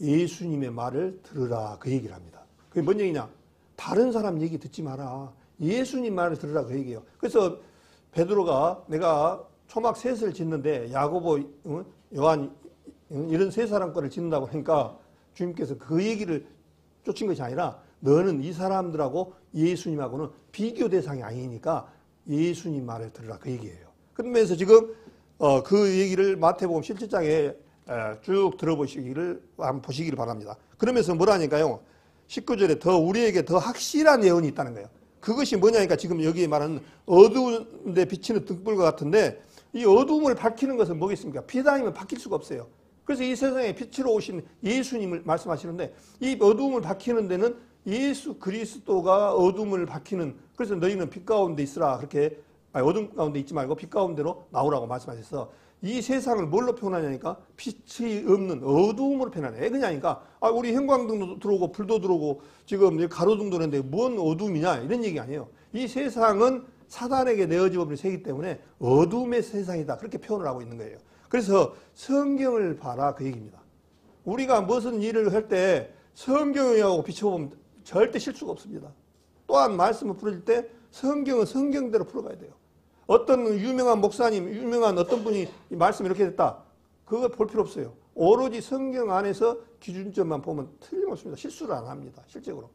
예수님의 말을 들으라 그 얘기를 합니다. 그게 뭔 얘기냐? 다른 사람 얘기 듣지 마라. 예수님 말을 들으라 그 얘기예요. 그래서 베드로가 내가 초막 셋을 짓는데 야고보, 요한 이런 세 사람 거를 짓는다고 하니까 주님께서 그 얘기를 쫓은 것이 아니라 너는 이 사람들하고 예수님하고는 비교 대상이 아니니까 예수님 말을 들으라 그 얘기예요. 그러면서 지금 그 얘기를 마태복음 17장에 쭉 들어보시기를 한번 보시기를 바랍니다. 그러면서 뭐라니까요? 19절에 더 우리에게 더 확실한 예언이 있다는 거예요. 그것이 뭐냐니까 지금 여기에 말하는 어두운데 비치는 등불과 같은데 이 어두움을 밝히는 것은 뭐겠습니까? 빛 아니면 밝힐 수가 없어요. 그래서 이 세상에 빛으로 오신 예수님을 말씀하시는데 이 어두움을 밝히는 데는 예수 그리스도가 어둠을 밝히는, 그래서 너희는 빛 가운데 있으라, 그렇게 어둠 가운데 있지 말고 빛 가운데로 나오라고 말씀하셔서 이 세상을 뭘로 표현하냐니까 빛이 없는 어두움으로 표현하네. 왜 그러냐니까 우리 형광등도 들어오고 불도 들어오고 지금 가로등도 있는데 뭔 어둠이냐 이런 얘기 아니에요. 이 세상은 사단에게 내어져 버린 세기 때문에 어둠의 세상이다, 그렇게 표현을 하고 있는 거예요. 그래서 성경을 봐라 그 얘기입니다. 우리가 무슨 일을 할 때 성경하고 비춰보면 절대 실수가 없습니다. 또한 말씀을 풀어줄 때 성경은 성경대로 풀어가야 돼요. 어떤 유명한 목사님, 유명한 어떤 분이 이 말씀 이렇게 됐다, 그거 볼 필요 없어요. 오로지 성경 안에서 기준점만 보면 틀림없습니다. 실수를 안 합니다. 실제로.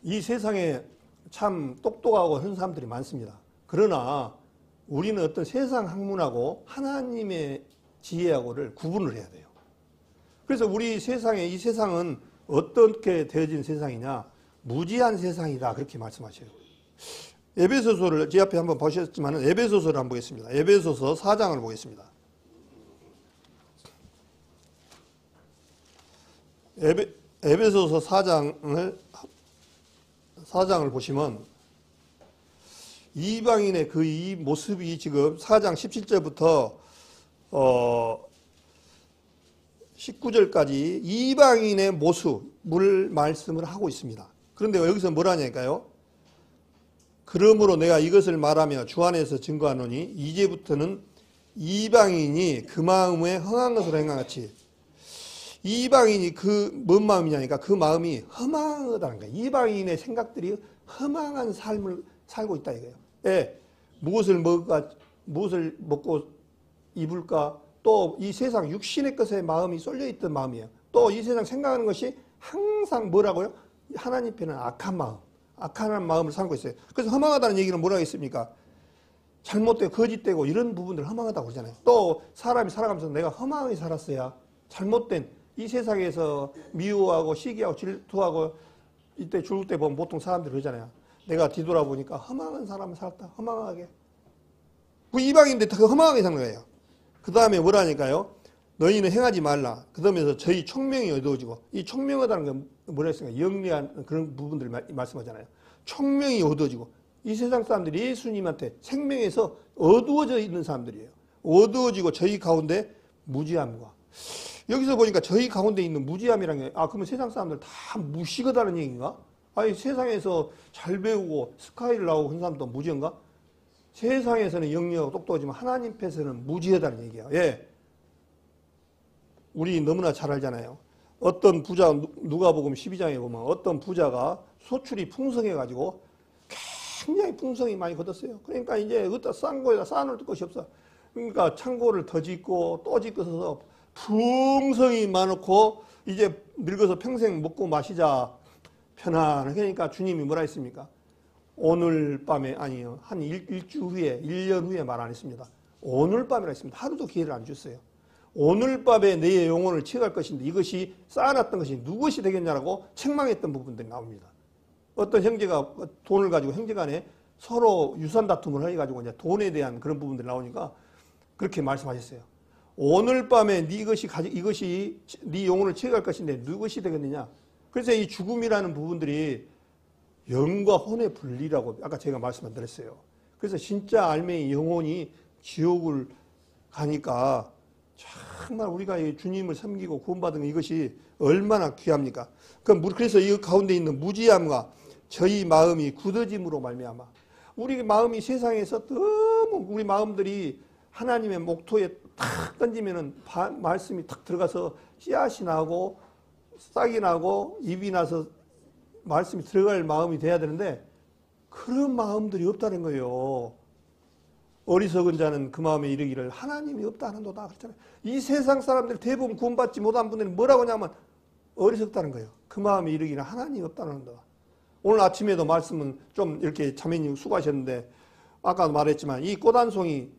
이 세상에 참 똑똑하고 한 사람들이 많습니다. 그러나 우리는 어떤 세상 학문하고 하나님의 지혜하고를 구분을 해야 돼요. 그래서 우리 세상에, 이 세상은 어떻게 되어진 세상이냐, 무지한 세상이다, 그렇게 말씀하셔요. 에베소서를 제 앞에 한번 보셨지만 에베소서를 한번 보겠습니다. 에베소서 4장을 보겠습니다. 에베소서 4장을 보시면 이방인의 그 이 모습이 지금 4장 17절부터 19절까지 이방인의 모습을 말씀을 하고 있습니다. 그런데 여기서 뭐라냐니까요? 그러므로 내가 이것을 말하며 주 안에서 증거하노니 이제부터는 이방인이 그 마음에 흥한 것으로 행하같이. 이방인이 그 뭔 마음이냐니까 그 마음이 허망하다는 거예요. 이방인의 생각들이 허망한 삶을 살고 있다 이거예요. 예, 무엇을 먹고 입을까? 또 이 세상 육신의 것에 마음이 쏠려 있던 마음이에요. 또 이 세상 생각하는 것이 항상 뭐라고요? 하나님께는 악한 마음, 악한 마음을 삼고 있어요. 그래서 허망하다는 얘기는 뭐라고 했습니까? 잘못되고 거짓되고 이런 부분들 허망하다고 그러잖아요. 또 사람이 살아가면서 내가 허망하게 살았어야 잘못된 이 세상에서 미워하고 시기하고 질투하고 이때 죽을 때 보면 보통 사람들이 그러잖아요. 내가 뒤돌아보니까 허망한 사람을 살았다. 허망하게. 그 이방인데 더 허망하게 사는 거예요. 그 다음에 뭐라니까요? 너희는 행하지 말라. 그 다음에서 저희 총명이 어두워지고, 이 총명하다는 건 뭐라 했습니까? 영리한 그런 부분들을 말씀하잖아요. 총명이 어두워지고, 이 세상 사람들이 예수님한테 생명에서 어두워져 있는 사람들이에요. 어두워지고 저희 가운데 무지함과. 여기서 보니까 저희 가운데 있는 무지함이라는 게, 그러면 세상 사람들 다 무식하다는 얘기인가? 아니, 세상에서 잘 배우고 스카이를 나오고 그런 사람도 무지한가? 세상에서는 영리하고 똑똑하지만 하나님 앞에서는 무지하다는 얘기예요. 예. 우리 너무나 잘 알잖아요. 어떤 부자, 누가복음 12장에 보면 어떤 부자가 소출이 풍성해가지고 굉장히 풍성히 많이 거뒀어요. 그러니까 이제 어디다 싼 거에다 쌓아놓을 것이 없어. 그러니까 창고를 더 짓고 또 짓고서 풍성히 많고 이제 늙어서 평생 먹고 마시자 편안하게. 그러니까 주님이 뭐라 했습니까? 오늘 밤에, 아니요, 한 일주 후에, 1년 후에 말 안 했습니다. 오늘 밤이라 했습니다. 하루도 기회를 안 줬어요. 오늘 밤에 내 영혼을 취할 것인데 이것이 쌓아놨던 것이 누구시 되겠냐라고 책망했던 부분들이 나옵니다. 어떤 형제가 돈을 가지고 형제간에 서로 유산 다툼을 해가지고 이제 돈에 대한 그런 부분들이 나오니까 그렇게 말씀하셨어요. 오늘 밤에 이것이 네 영혼을 취할 것인데 누구시 되겠느냐. 그래서 이 죽음이라는 부분들이 영과 혼의 분리라고 아까 제가 말씀을 드렸어요. 그래서 진짜 알맹이 영혼이 지옥을 가니까 정말 우리가 주님을 섬기고 구원받은 이것이 얼마나 귀합니까? 그래서 이 가운데 있는 무지함과 저희 마음이 굳어짐으로 말미암아 우리 마음이 세상에서 너무 우리 마음들이 하나님의 목토에 탁 던지면은 말씀이 탁 들어가서 씨앗이 나고 싹이 나고 잎이 나서 말씀이 들어갈 마음이 돼야 되는데 그런 마음들이 없다는 거예요. 어리석은 자는 그 마음에 이르기를 하나님이 없다 하는도다 그랬잖아요. 이 세상 사람들 대부분 구원받지 못한 분들이 뭐라고 하냐면 어리석다는 거예요. 그 마음에 이르기를 하나님이 없다 하는도다. 오늘 아침에도 말씀은 좀 이렇게 자매님 수고하셨는데 아까도 말했지만 이 꽃 한 송이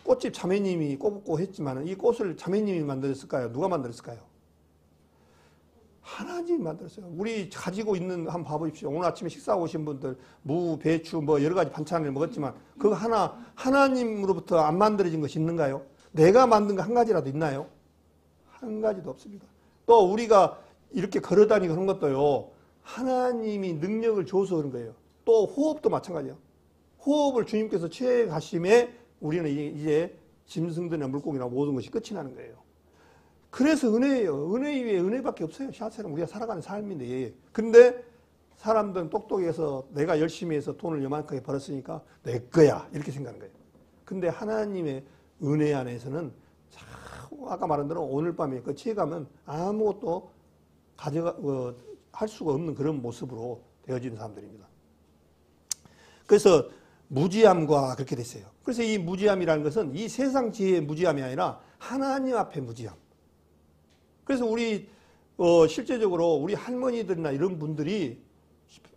꽃집 자매님이 꼽고 했지만 이 꽃을 자매님이 만들었을까요? 누가 만들었을까요? 하나님이 만들었어요. 우리 가지고 있는 한번 봐보십시오. 오늘 아침에 식사 오신 분들 무, 배추 뭐 여러 가지 반찬을 먹었지만 그거 하나님으로부터 안 만들어진 것이 있는가요? 내가 만든 거 한 가지라도 있나요? 한 가지도 없습니다. 또 우리가 이렇게 걸어다니고 그런 것도요. 하나님이 능력을 줘서 그런 거예요. 또 호흡도 마찬가지예요. 호흡을 주님께서 취해가심에 우리는 이제 짐승들이나 물고기나 모든 것이 끝이 나는 거예요. 그래서 은혜예요. 은혜 위에 은혜밖에 없어요. 샤셀은 우리가 살아가는 삶인데. 근데 사람들은 똑똑해서 내가 열심히 해서 돈을 요만하게 벌었으니까 내 거야. 이렇게 생각하는 거예요. 근데 하나님의 은혜 안에서는 아까 말한 대로 오늘 밤에 끝이 가면 아무것도 할 수가 없는 그런 모습으로 되어지는 사람들입니다. 그래서 무지함과 그렇게 됐어요. 그래서 이 무지함이라는 것은 이 세상 지혜의 무지함이 아니라 하나님 앞에 무지함. 그래서 우리 실제적으로 우리 할머니들이나 이런 분들이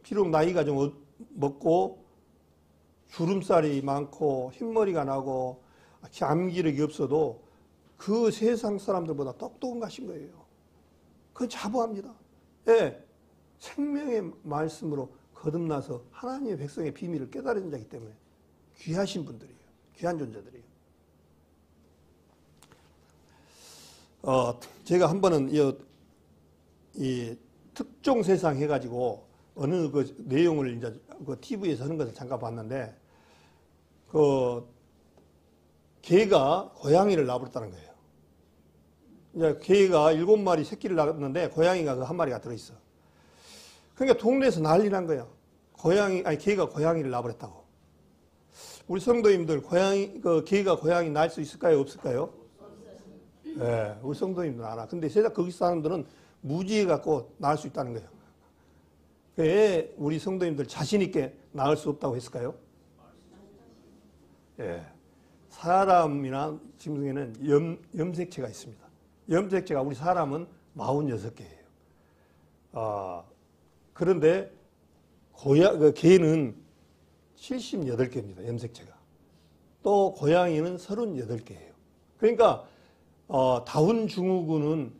비록 나이가 좀 먹고 주름살이 많고 흰머리가 나고 암기력이 없어도 그 세상 사람들보다 똑똑한 것인 거예요. 그건 자부합니다. 예, 생명의 말씀으로 거듭나서 하나님의 백성의 비밀을 깨달은 자이기 때문에 귀하신 분들이에요. 귀한 존재들이에요. 제가 한 번은 이 특종 세상 해가지고 어느 그 내용을 이제 그 TV에서 하는 것을 잠깐 봤는데 그 개가 고양이를 낳아버렸다는 거예요. 이제 개가 7마리 새끼를 낳았는데 고양이가 그 한 마리가 들어있어. 그러니까 동네에서 난리 난 거야. 개가 고양이를 낳아버렸다고. 우리 성도님들 개가 고양이 낳을 수 있을까요? 없을까요? 네, 우리 성도님들 알아. 근데 세상 거기 사람들은 무지해 갖고 낳을 수 있다는 거예요. 왜 우리 성도님들 자신 있게 낳을 수 없다고 했을까요? 예. 사람이나 짐승에는 염색체가 있습니다. 염색체가 우리 사람은 46개예요. 그런데 개는 78개입니다. 염색체가. 또 고양이는 38개예요. 그러니까 다운 증후군은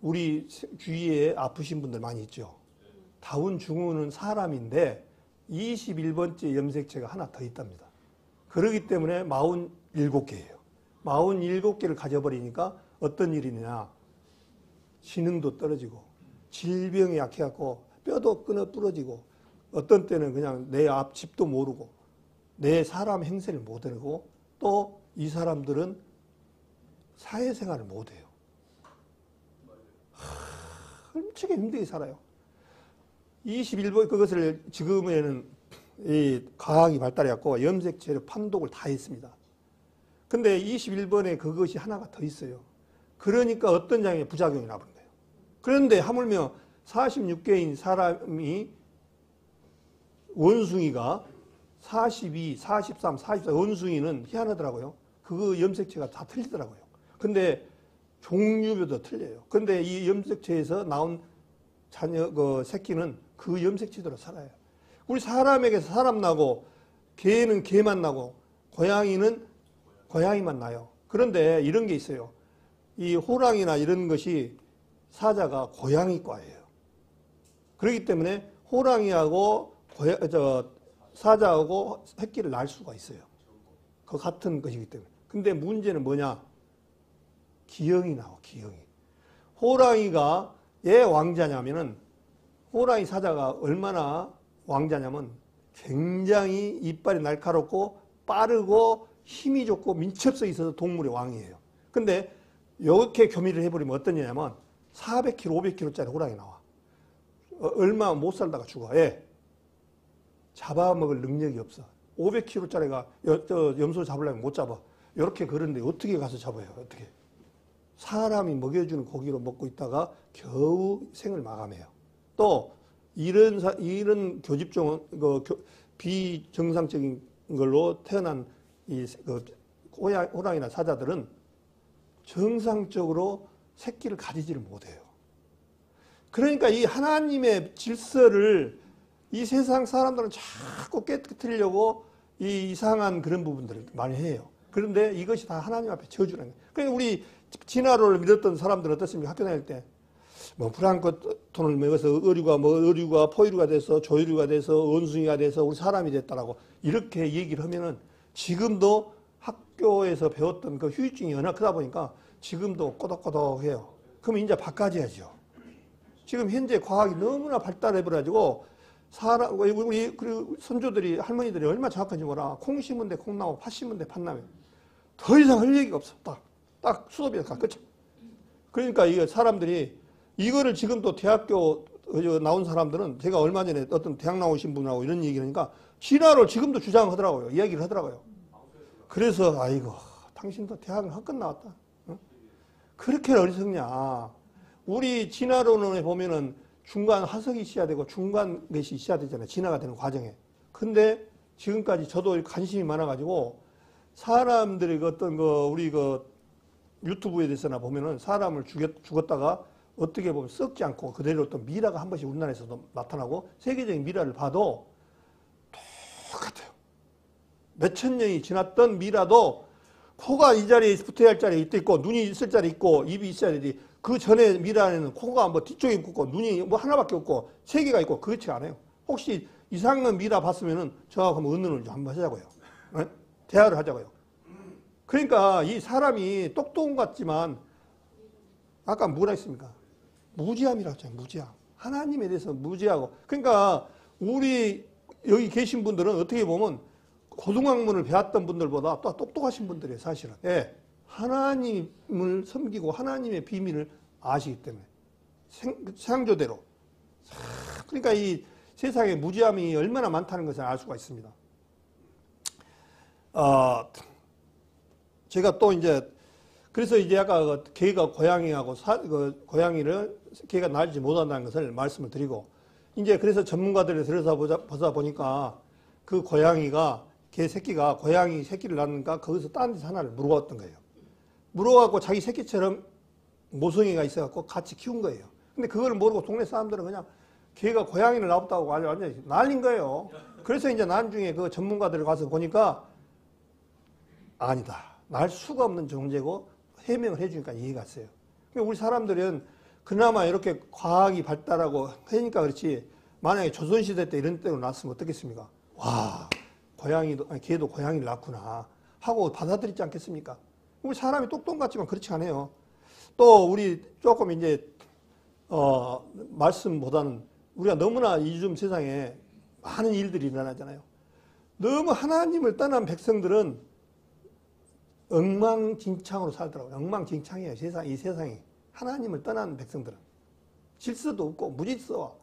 우리 주위에 아프신 분들 많이 있죠. 다운 증후군은 사람인데 21번째 염색체가 하나 더 있답니다. 그렇기 때문에 47개예요. 47개를 가져버리니까 어떤 일이 있느냐. 지능도 떨어지고 질병이 약해갖고 뼈도 끊어 부러지고 어떤 때는 그냥 내 앞집도 모르고 내 사람 행세를 못 하고 또 이 사람들은 사회생활을 못해요. 엄청 힘들게 살아요. 21번 그것을 지금에는 이 과학이 발달해갖고 염색체를 판독을 다 했습니다. 근데 21번에 그것이 하나가 더 있어요. 그러니까 어떤 장애 부작용이 나버린 거예요. 그런데 하물며 46개인 사람이 원숭이가 42, 43, 44 원숭이는 희한하더라고요. 그 염색체가 다 틀리더라고요. 근데 종류별도 틀려요. 근데 이 염색체에서 나온 새끼는 그 염색체대로 살아요. 우리 사람에게서 사람 나고 개는 개만 나고 고양이는 고양이만 나요. 그런데 이런 게 있어요. 이 호랑이나 이런 것이 사자가 고양이과예요. 그렇기 때문에 호랑이하고 사자하고 새끼를 낳을 수가 있어요. 그 같은 것이기 때문에. 근데 문제는 뭐냐? 기형이 나와, 기형이. 호랑이가 왜 왕자냐면은 호랑이 사자가 얼마나 왕자냐면 굉장히 이빨이 날카롭고 빠르고 힘이 좋고 민첩성이 있어서 동물의 왕이에요. 근데 이렇게 교미를 해버리면 어떤 일이냐면 400kg, 500kg짜리 호랑이 나와. 얼마 못 살다가 죽어. 예. 잡아먹을 능력이 없어. 500kg짜리가 염소 잡으려면 못 잡아. 이렇게 그런데 어떻게 가서 잡아요? 어떻게? 사람이 먹여주는 고기로 먹고 있다가 겨우 생을 마감해요. 또 이런 교집종은 비정상적인 걸로 태어난 그 호랑이나 사자들은 정상적으로 새끼를 가지지를 못해요. 그러니까 이 하나님의 질서를 이 세상 사람들은 자꾸 깨뜨리려고 이 이상한 그런 부분들을 많이 해요. 그런데 이것이 다 하나님 앞에 저주라는 거예요. 그러니까 우리 진화론을 믿었던 사람들은 어떻습니까? 학교 다닐 때. 뭐 프랑크톤을 먹어서 어류가 포유류가 돼서 조류가 돼서 원숭이가 돼서 우리 사람이 됐다라고 이렇게 얘기를 하면은 지금도 학교에서 배웠던 그 후유증이 워낙 크다 보니까 지금도 꼬덕꼬덕해요. 그러면 이제 바꿔줘야죠. 지금 현재 과학이 너무나 발달해버려가지고 우리 그리고 선조들이 할머니들이 얼마나 정확한지 몰라. 콩 심은 데 콩 나고 팥 심은 데 팥 나면 더 이상 할 얘기가 없어. 딱 수업이야. 끝. 그러니까 이게 사람들이 이거를 지금 또 대학교 나온 사람들은 제가 얼마 전에 어떤 대학 나오신 분하고 이런 얘기를 하니까 진화를 지금도 주장하더라고요. 이야기를 하더라고요. 그래서 아이고 당신도 대학을 한껏 나왔다. 어? 그렇게 어리석냐. 우리 진화론에 보면은 중간 화석이 있어야 되고 중간 것이 있어야 되잖아요. 진화가 되는 과정에. 근데 지금까지 저도 관심이 많아가지고 사람들이 어떤 우리 유튜브에 대해서나 보면은 사람을 죽었다가 어떻게 보면 썩지 않고 그대로 또 미라가 한 번씩 우리나라에서도 나타나고 세계적인 미라를 봐도 똑같아요. 몇천 년이 지났던 미라도 코가 이 자리에 붙어야 할 자리에 있고 눈이 있을 자리에 있고 입이 있어야 되지. 그 전에 미라에는 코가 뭐 뒤쪽에 있고 눈이 뭐 하나밖에 없고 세 개가 있고 그렇지 않아요. 혹시 이상한 미라 봤으면은 저하고 한번 의논을 좀 한번 하자고요. 네? 대화를 하자고요. 그러니까 이 사람이 똑똑한 것 같지만 아까 뭐라 했습니까? 무지함이라고 했잖아요. 무지함. 하나님에 대해서 무지하고. 그러니까 우리 여기 계신 분들은 어떻게 보면 고등학문을 배웠던 분들보다 또 똑똑하신 분들이에요. 사실은. 예. 하나님을 섬기고 하나님의 비밀을 아시기 때문에. 창조대로. 그러니까 이 세상에 무지함이 얼마나 많다는 것을 알 수가 있습니다. 제가 또 이제 그래서 이제 아까 개가 고양이하고 고양이를 개가 날지 못한다는 것을 말씀을 드리고 이제 그래서 전문가들이 들여다보다 보니까 그 고양이가 개 새끼가 고양이 새끼를 낳는가 거기서 딴 데서 하나를 물어왔던 거예요. 물어갖고 자기 새끼처럼 모성애가 있어갖고 같이 키운 거예요. 근데 그걸 모르고 동네 사람들은 그냥 개가 고양이를 낳았다고 완전히 날린 거예요. 그래서 이제 나중에 그 전문가들 가서 보니까 아니다. 날 수가 없는 존재고 해명을 해주니까 이해가 갔어요. 우리 사람들은 그나마 이렇게 과학이 발달하고 하니까 그렇지 만약에 조선시대 때 이런 때로 났으면 어떻겠습니까? 와, 개도 고양이를 낳구나 하고 받아들이지 않겠습니까? 우리 사람이 똑똑한 것 같지만 그렇지 않아요. 또 우리 조금 이제 말씀보다는 우리가 너무나 요즘 세상에 많은 일들이 일어나잖아요. 너무 하나님을 떠난 백성들은 엉망진창으로 살더라고요. 엉망진창이에요. 이 세상이. 하나님을 떠난 백성들은. 질서도 없고 무질서와.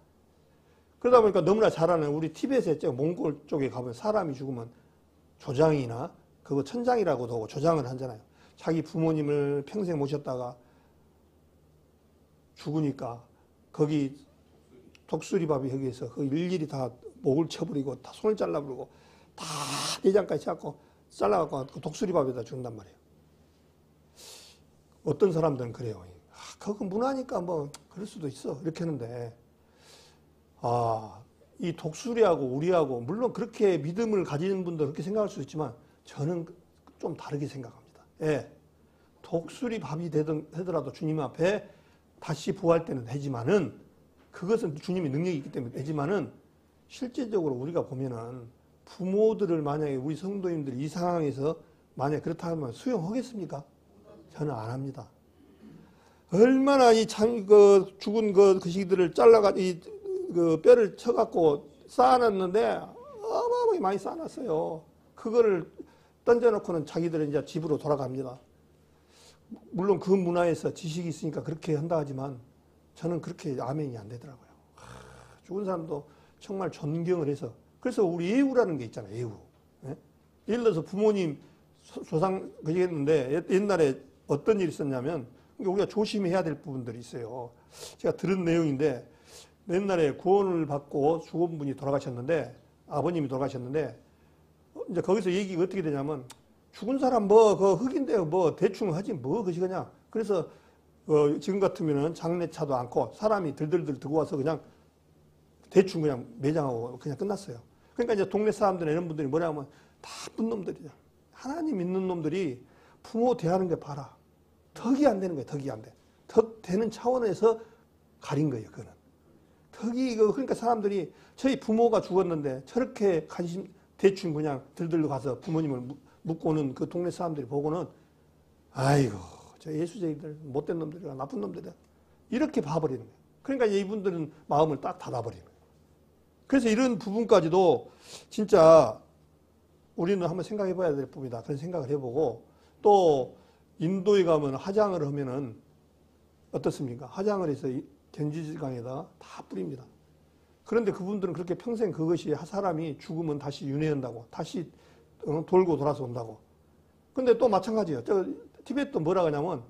그러다 보니까 너무나 잘 아는 우리 티벳에 몽골 쪽에 가보면 사람이 죽으면 조장이나 그거 천장이라고도 하고 조장을 하잖아요. 자기 부모님을 평생 모셨다가 죽으니까 거기 독수리밥이 여기에서 그 일일이 다 목을 쳐버리고 다 손을 잘라버리고 다 내장까지 잡고 잘라갖고 그 독수리밥에다 준단 말이에요. 어떤 사람들은 그래요. 그거 문화니까 뭐 그럴 수도 있어 이렇게 하는데 이 독수리하고 우리하고 물론 그렇게 믿음을 가지는 분도 그렇게 생각할 수 있지만 저는 좀 다르게 생각합니다. 예. 독수리 밥이 되더라도 주님 앞에 다시 부활 때는 되지만은 그것은 주님의 능력이 있기 때문에 되지만은 실제적으로 우리가 보면은 부모들을 만약에 우리 성도님들이 이 상황에서 만약에 그렇다 하면 수용하겠습니까? 저는 안 합니다. 얼마나 죽은 그 시기들을 그 뼈를 쳐갖고 쌓아놨는데 어마어마하게 많이 쌓아놨어요. 그거를 던져놓고는 자기들은 이제 집으로 돌아갑니다. 물론 그 문화에서 지식이 있으니까 그렇게 한다 하지만 저는 그렇게 아멘이 안 되더라고요. 죽은 사람도 정말 존경을 해서 그래서 우리 예우라는 게 있잖아요. 예우. 예? 예를 들어서 부모님 조상 그랬는데 옛날에 어떤 일이 있었냐면 우리가 조심해야 될 부분들이 있어요. 제가 들은 내용인데 옛날에 구원을 받고 죽은 분이 돌아가셨는데 아버님이 돌아가셨는데 이제 거기서 얘기가 어떻게 되냐면, 죽은 사람 뭐, 그 흙인데 뭐 대충 하지 뭐, 그것이 그냥. 그래서, 지금 같으면은 장례차도 않고 사람이 들들들 들고 와서 그냥 대충 그냥 매장하고 그냥 끝났어요. 그러니까 이제 동네 사람들이나 이런 분들이 뭐냐면 나쁜 놈들이죠. 하나님 믿는 놈들이 부모 대하는 게 봐라. 덕이 안 되는 거예요. 덕이 안 돼. 덕 되는 차원에서 가린 거예요. 그거는. 덕이, 그러니까 사람들이 저희 부모가 죽었는데 저렇게 관심, 대충 그냥 들들러 가서 부모님을 묻고 오는 그 동네 사람들이 보고는 아이고, 저 예수쟁이들, 못된 놈들이야, 나쁜 놈들이야. 이렇게 봐버리는 거예요. 그러니까 이분들은 마음을 딱 닫아버리는 거예요. 그래서 이런 부분까지도 진짜 우리는 한번 생각해 봐야 될 부분이다. 그런 생각을 해보고, 또 인도에 가면 화장을 하면은 어떻습니까? 화장을 해서 gen지지강에다 다 뿌립니다. 그런데 그분들은 그렇게 평생 그것이 사람이 죽으면 다시 윤회한다고, 다시 돌고 돌아서 온다고. 근데 또 마찬가지예요. 저 티베트도 뭐라 하냐면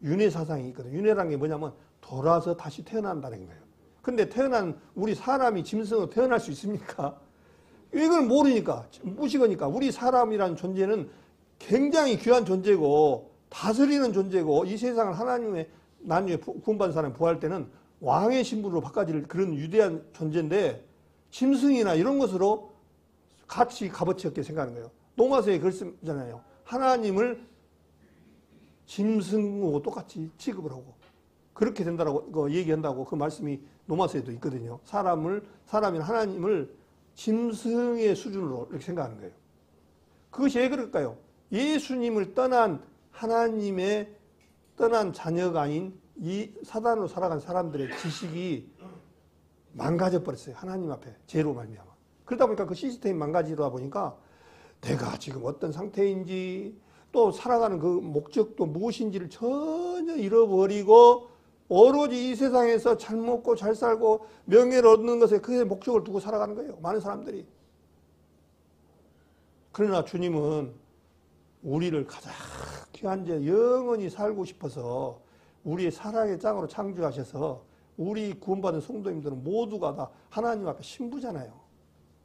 윤회 사상이 있거든요. 윤회라는 게 뭐냐면 돌아서 다시 태어난다는 거예요. 근데 태어난 우리 사람이 짐승으로 태어날 수 있습니까? 이걸 모르니까, 무식하니까. 우리 사람이라는 존재는 굉장히 귀한 존재고 다스리는 존재고, 이 세상을 하나님의 나중에 구원받은 사람이 부활할 때는 왕의 신분으로 바꿔질 그런 위대한 존재인데, 짐승이나 이런 것으로 같이 값어치 없게 생각하는 거예요. 로마서에 글 쓰잖아요. 하나님을 짐승하고 똑같이 취급을 하고 그렇게 된다고 얘기한다고, 그 말씀이 로마서에도 있거든요. 사람이 하나님을 짐승의 수준으로 이렇게 생각하는 거예요. 그것이 왜 그럴까요? 예수님을 떠난 하나님의 떠난 자녀가 아닌 이 사단으로 살아간 사람들의 지식이 망가져 버렸어요. 하나님 앞에 죄로 말미암아. 그러다 보니까 그 시스템이 망가지다 보니까 내가 지금 어떤 상태인지, 또 살아가는 그 목적도 무엇인지를 전혀 잃어버리고 오로지 이 세상에서 잘 먹고 잘 살고 명예를 얻는 것에 그의 목적을 두고 살아가는 거예요. 많은 사람들이. 그러나 주님은 우리를 가장 귀한 죄 영원히 살고 싶어서 우리의 사랑의 짱으로 창조하셔서 우리 구원받은 성도님들은 모두가 다 하나님 앞에 신부잖아요.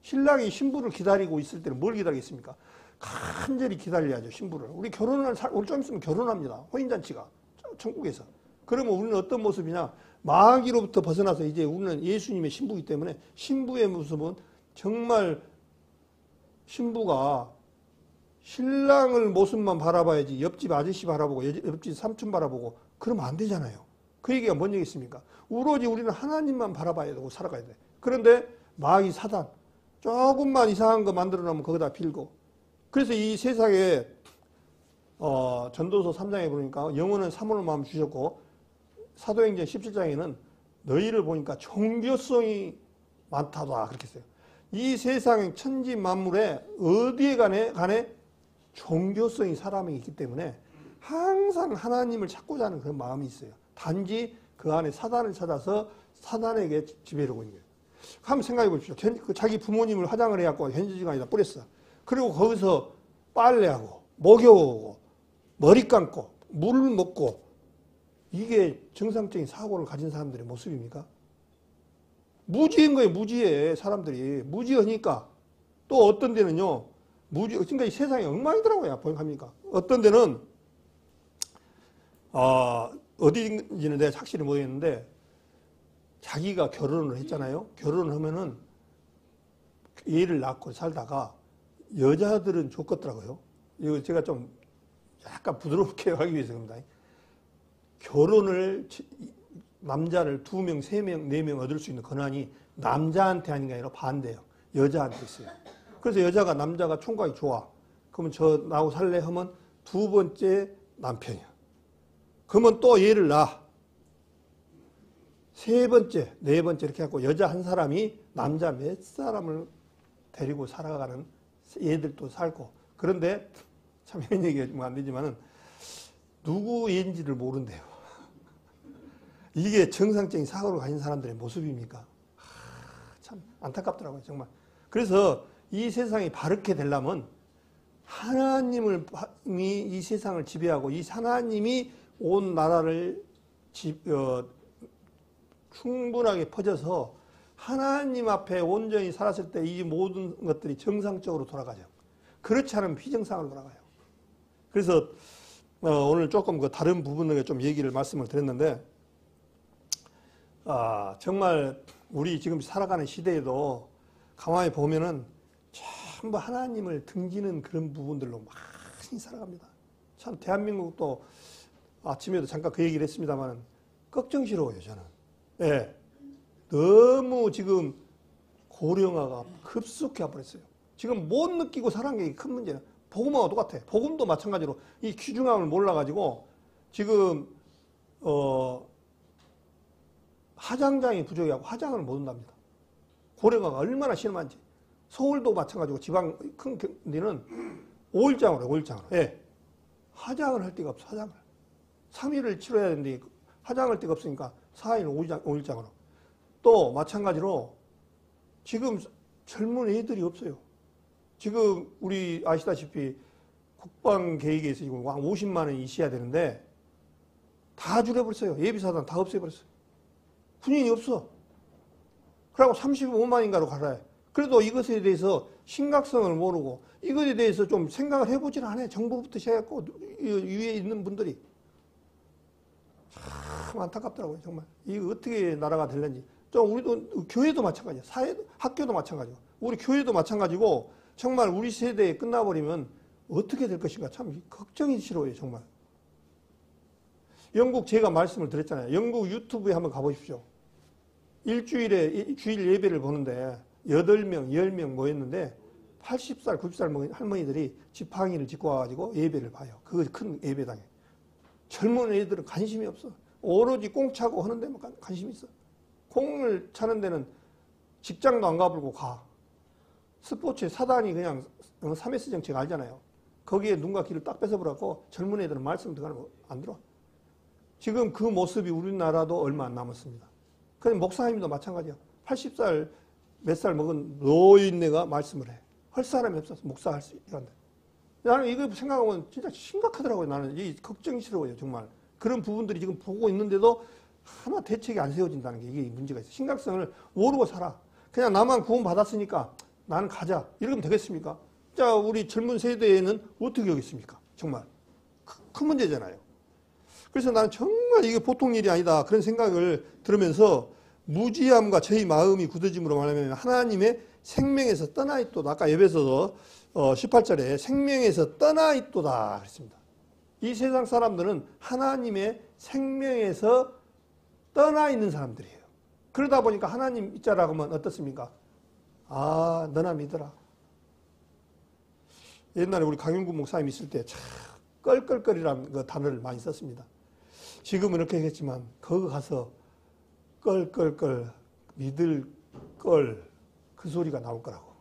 신랑이 신부를 기다리고 있을 때는 뭘 기다리겠습니까? 간절히 기다려야죠, 신부를. 우리 우리 좀 있으면 결혼합니다. 혼인잔치가. 천국에서. 그러면 우리는 어떤 모습이냐? 마귀로부터 벗어나서 이제 우리는 예수님의 신부이기 때문에 신부의 모습은 정말 신부가 신랑을 모습만 바라봐야지 옆집 아저씨 바라보고 옆집 삼촌 바라보고 그러면 안 되잖아요. 그 얘기가 뭔 얘기겠습니까? 오로지 우리는 하나님만 바라봐야 되고 살아가야 돼. 그런데 마귀 사단 조금만 이상한 거 만들어 놓으면 거기다 빌고. 그래서 이 세상에 전도서 3장에 보니까 영혼은 사모를 마음 주셨고, 사도행전 17장에는 너희를 보니까 종교성이 많다다 그렇게 했어요. 이 세상의 천지 만물에 어디에 간에 종교성이 사람에게 있기 때문에 항상 하나님을 찾고자 하는 그런 마음이 있어요. 단지 그 안에 사단을 찾아서 사단에게 지배하고 있는 거예요. 한번 생각해 보십시오. 자기 부모님을 화장을 해갖고 현지지간에다 뿌렸어. 그리고 거기서 빨래하고 목욕하고 머리 감고 물을 먹고, 이게 정상적인 사고를 가진 사람들의 모습입니까? 무지인 거예요. 무지해. 사람들이 무지하니까. 또 어떤 데는요, 그러니까 이 세상이 엉망이더라고요. 보니까 어떤 데는 어디인지는 내가 확실히 모르겠는데, 자기가 결혼을 했잖아요. 결혼을 하면은 애를 낳고 살다가 여자들은 좋겠더라고요. 이거 제가 좀 약간 부드럽게 하기 위해서 그럽니다. 결혼을, 남자를 2명, 3명, 4명 얻을 수 있는 권한이 남자한테 하는 게 아니라 반대예요. 여자한테 있어요. 그래서 남자가 총각이 좋아. 그러면 나하고 살래 하면 2번째 남편이야. 그러면 또 얘를 낳아. 3번째, 4번째 이렇게 해갖고 여자 한 사람이 남자 몇 사람을 데리고 살아가는 얘들도 살고. 그런데 참 이런 얘기가 안 되지만은 누구 얘인지를 모른대요. 이게 정상적인 사고를 가진 사람들의 모습입니까? 참 안타깝더라고요, 정말. 그래서 이 세상이 바르게 되려면 하나님이 이 세상을 지배하고 이 하나님이 온 나라를 충분하게 퍼져서 하나님 앞에 온전히 살았을 때 이 모든 것들이 정상적으로 돌아가죠. 그렇지 않으면 비정상으로 돌아가요. 그래서 오늘 조금 그 다른 부분을 좀 말씀을 드렸는데, 정말 우리 지금 살아가는 시대에도 가만히 보면은 전부 하나님을 등지는 그런 부분들로 많이 살아갑니다. 참 대한민국도 아침에도 잠깐 그 얘기를 했습니다만 걱정스러워요, 저는. 예. 너무 지금 고령화가 급속해 버렸어요. 지금 못 느끼고 살아간 게 큰 문제는 복음하고 똑같아. 복음도 마찬가지로 이 귀중함을 몰라가지고 지금 화장장이 부족해하고 화장을 못 한답니다. 고령화가 얼마나 심한지. 서울도 마찬가지고 지방 큰 데는 5일장으로 5일장으로. 예. 화장을 할 데가 없어. 화장을. 3일을 치러야 되는데 화장할 데가 없으니까 4일 5일장으로. 또 마찬가지로 지금 젊은 애들이 없어요. 지금 우리 아시다시피 국방 계획에서 지금 한 50만 원이 있어야 되는데 다 줄여버렸어요. 예비사단 다 없애버렸어요. 군인이 없어. 그리고 35만인가로 갈아요. 그래도 이것에 대해서 심각성을 모르고 이것에 대해서 좀 생각을 해보질 않아요. 정부부터 시작했고 위에 있는 분들이. 참 안타깝더라고요. 정말. 이거 어떻게 나라가 될는지. 좀 우리도 교회도 마찬가지야. 사회도, 학교도 마찬가지고. 우리 교회도 마찬가지고 정말 우리 세대에 끝나버리면 어떻게 될 것인가 참 걱정이 싫어요. 정말. 영국 제가 말씀을 드렸잖아요. 영국 유튜브에 한번 가보십시오. 일주일에 주일 예배를 보는데 8명, 10명 모였는데 80살, 90살 먹은 할머니들이 지팡이를 짚고 와가지고 예배를 봐요. 그 큰 예배당에. 젊은 애들은 관심이 없어. 오로지 꽁 차고 하는 데만 관심이 있어. 꽁을 차는 데는 직장도 안 가보고 가. 스포츠에 사단이 그냥 3S 정책 알잖아요. 거기에 눈과 귀를 딱 뺏어버렸고 젊은 애들은 말씀 들어가는 안 들어. 지금 그 모습이 우리나라도 얼마 안 남았습니다. 그냥 목사님도 마찬가지야. 80살 몇 살 먹은 노인네가 말씀을 해. 할 사람이 없어서 목사할 수 있는데. 나는 이거 생각하면 진짜 심각하더라고요. 나는 이 걱정스러워요. 정말. 그런 부분들이 지금 보고 있는데도 하나 대책이 안 세워진다는 게 이게 문제가 있어요. 심각성을 모르고 살아. 그냥 나만 구원 받았으니까 나는 가자. 이러면 되겠습니까? 자, 우리 젊은 세대에는 어떻게 하겠습니까? 정말. 큰 문제잖아요. 그래서 나는 정말 이게 보통 일이 아니다. 그런 생각을 들으면서 무지함과 저희 마음이 굳어짐으로 말하면 하나님의 생명에서 떠나 있도다. 아까 에베소서 18절에 생명에서 떠나 있도다 그랬습니다. 이 세상 사람들은 하나님의 생명에서 떠나 있는 사람들이에요. 그러다 보니까 하나님 믿자라고 하면 어떻습니까? 아, 너나 믿어라. 옛날에 우리 강윤구 목사님 있을 때 참 껄껄껄이라는 그 단어를 많이 썼습니다. 지금은 이렇게 하겠지만 거기 가서 껄껄껄 믿을 걸 그 소리가 나올 거라고.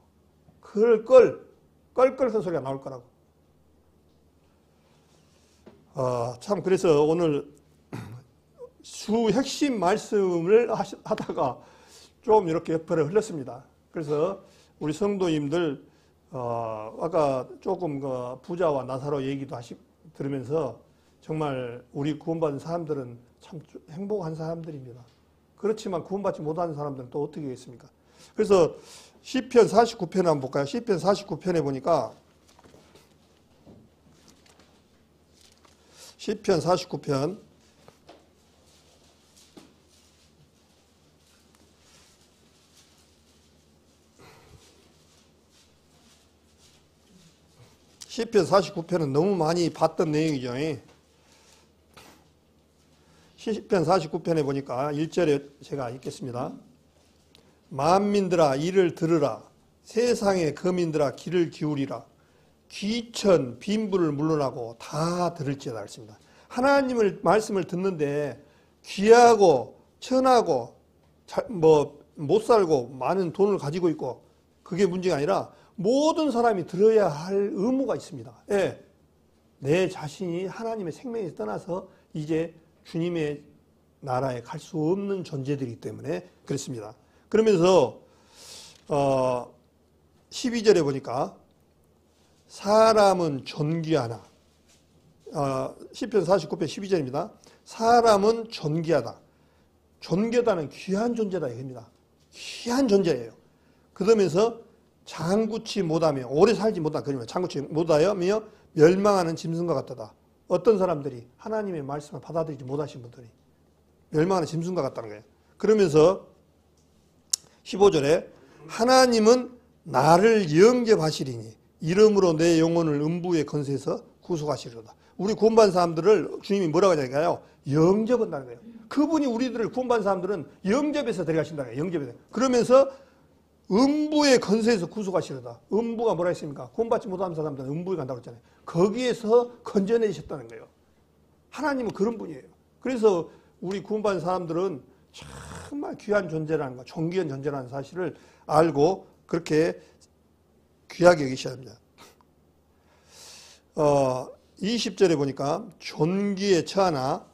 껄껄 그 소리가 나올 거라고. 참 그래서 오늘 주 핵심 말씀을 하다가 좀 이렇게 옆으로 흘렀습니다. 그래서 우리 성도님들 아까 조금 그 부자와 나사로 얘기도 들으면서 정말 우리 구원받은 사람들은 참 행복한 사람들입니다. 그렇지만 구원받지 못하는 사람들은 또 어떻게 하겠습니까? 그래서 시편 49편을 한번 볼까요? 시편 49편에 보니까 시편 49편 시편 49편은 너무 많이 봤던 내용이죠. 시편 49편에 보니까 1절에 제가 읽겠습니다. 만민들아 이를 들으라. 세상의 거민들아 귀를 기울이라. 귀천 빈부를 물러나고 다 들을지어다 했습니다. 하나님을 말씀을 듣는데 귀하고 천하고 못 살고 많은 돈을 가지고 있고 그게 문제가 아니라 모든 사람이 들어야 할 의무가 있습니다. 예. 내 자신이 하나님의 생명에서 떠나서 이제 주님의 나라에 갈 수 없는 존재들이기 때문에 그렇습니다. 그러면서 12절에 보니까 사람은 존귀하나 시편 49편 12절입니다. 사람은 존귀하다. 존귀하다는 귀한 존재다 이겁니다. 귀한 존재예요. 그러면서 장구치 못하며 오래 살지 못하며 그러면 장구치 못하여 멸망하는 짐승과 같다. 어떤 사람들이 하나님의 말씀을 받아들이지 못하신 분들이 멸망하는 짐승과 같다는 거예요. 그러면서 15절에 하나님은 나를 영접하시리니 이름으로 내 영혼을 음부의 건세에서 구속하시리로다. 우리 구원받은 사람들을 주님이 뭐라고 하냐니까요. 영접한다는 거예요. 그분이 우리들을 구원받은 사람들은 영접해서 데려가신다는 거예요. 영접해서. 그러면서 음부의 건세에서 구속하시려다. 음부가 뭐라 했습니까? 구원받지 못한 사람들은 음부에 간다고 했잖아요. 거기에서 건져내셨다는 거예요. 하나님은 그런 분이에요. 그래서 우리 구원받은 사람들은 정말 귀한 존재라는 거, 존귀한 존재라는 사실을 알고 그렇게 귀하게 여기셔야 합니다. 20절에 보니까 존귀에 처하나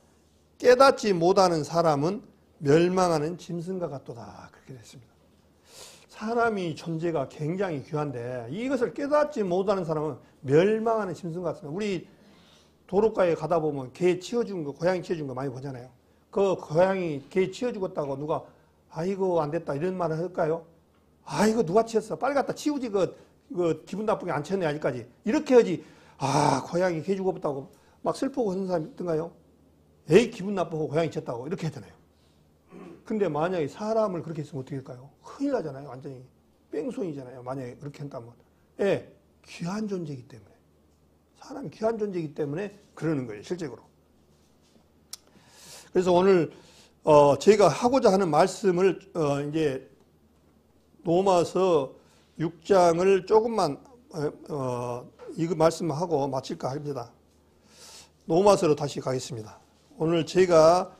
깨닫지 못하는 사람은 멸망하는 짐승과 같도다. 그렇게 됐습니다. 사람이 존재가 굉장히 귀한데 이것을 깨닫지 못하는 사람은 멸망하는 짐승 같습니다. 우리 도로가에 가다 보면 개 치워준 거, 고양이 치워준 거 많이 보잖아요. 그 고양이 개 치워 죽었다고 누가 아이고 안 됐다 이런 말을 할까요? 아이고 누가 치웠어? 빨리 갖다 치우지 그 기분 나쁘게 안 치웠네 아직까지. 이렇게 하지. 아 고양이 개 죽었다고 막 슬프고 하는 사람이 있던가요? 에이 기분 나쁘고 고양이 쳤다고 이렇게 하잖아요. 근데 만약에 사람을 그렇게 했으면 어떻게 할까요? 큰일 나잖아요. 완전히 뺑소니잖아요. 만약에 그렇게 한다면. 예, 귀한 존재이기 때문에. 사람이 귀한 존재이기 때문에 그러는 거예요. 실제로. 그래서 오늘 제가 하고자 하는 말씀을 이제 로마서 6장을 조금만 이거 말씀하고 마칠까 합니다. 로마서로 다시 가겠습니다. 오늘 제가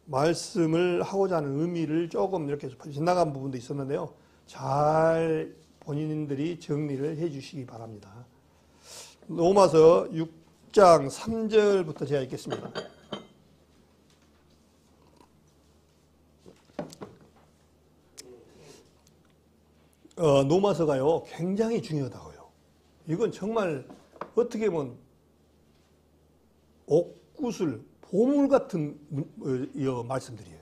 말씀을 하고자 하는 의미를 조금 이렇게 지나간 부분도 있었는데요. 잘 본인들이 정리를 해 주시기 바랍니다. 로마서 6장 3절부터 제가 읽겠습니다. 로마서가요 굉장히 중요하다고요. 이건 정말 어떻게 보면 옥구슬 보물 같은 말씀들이에요.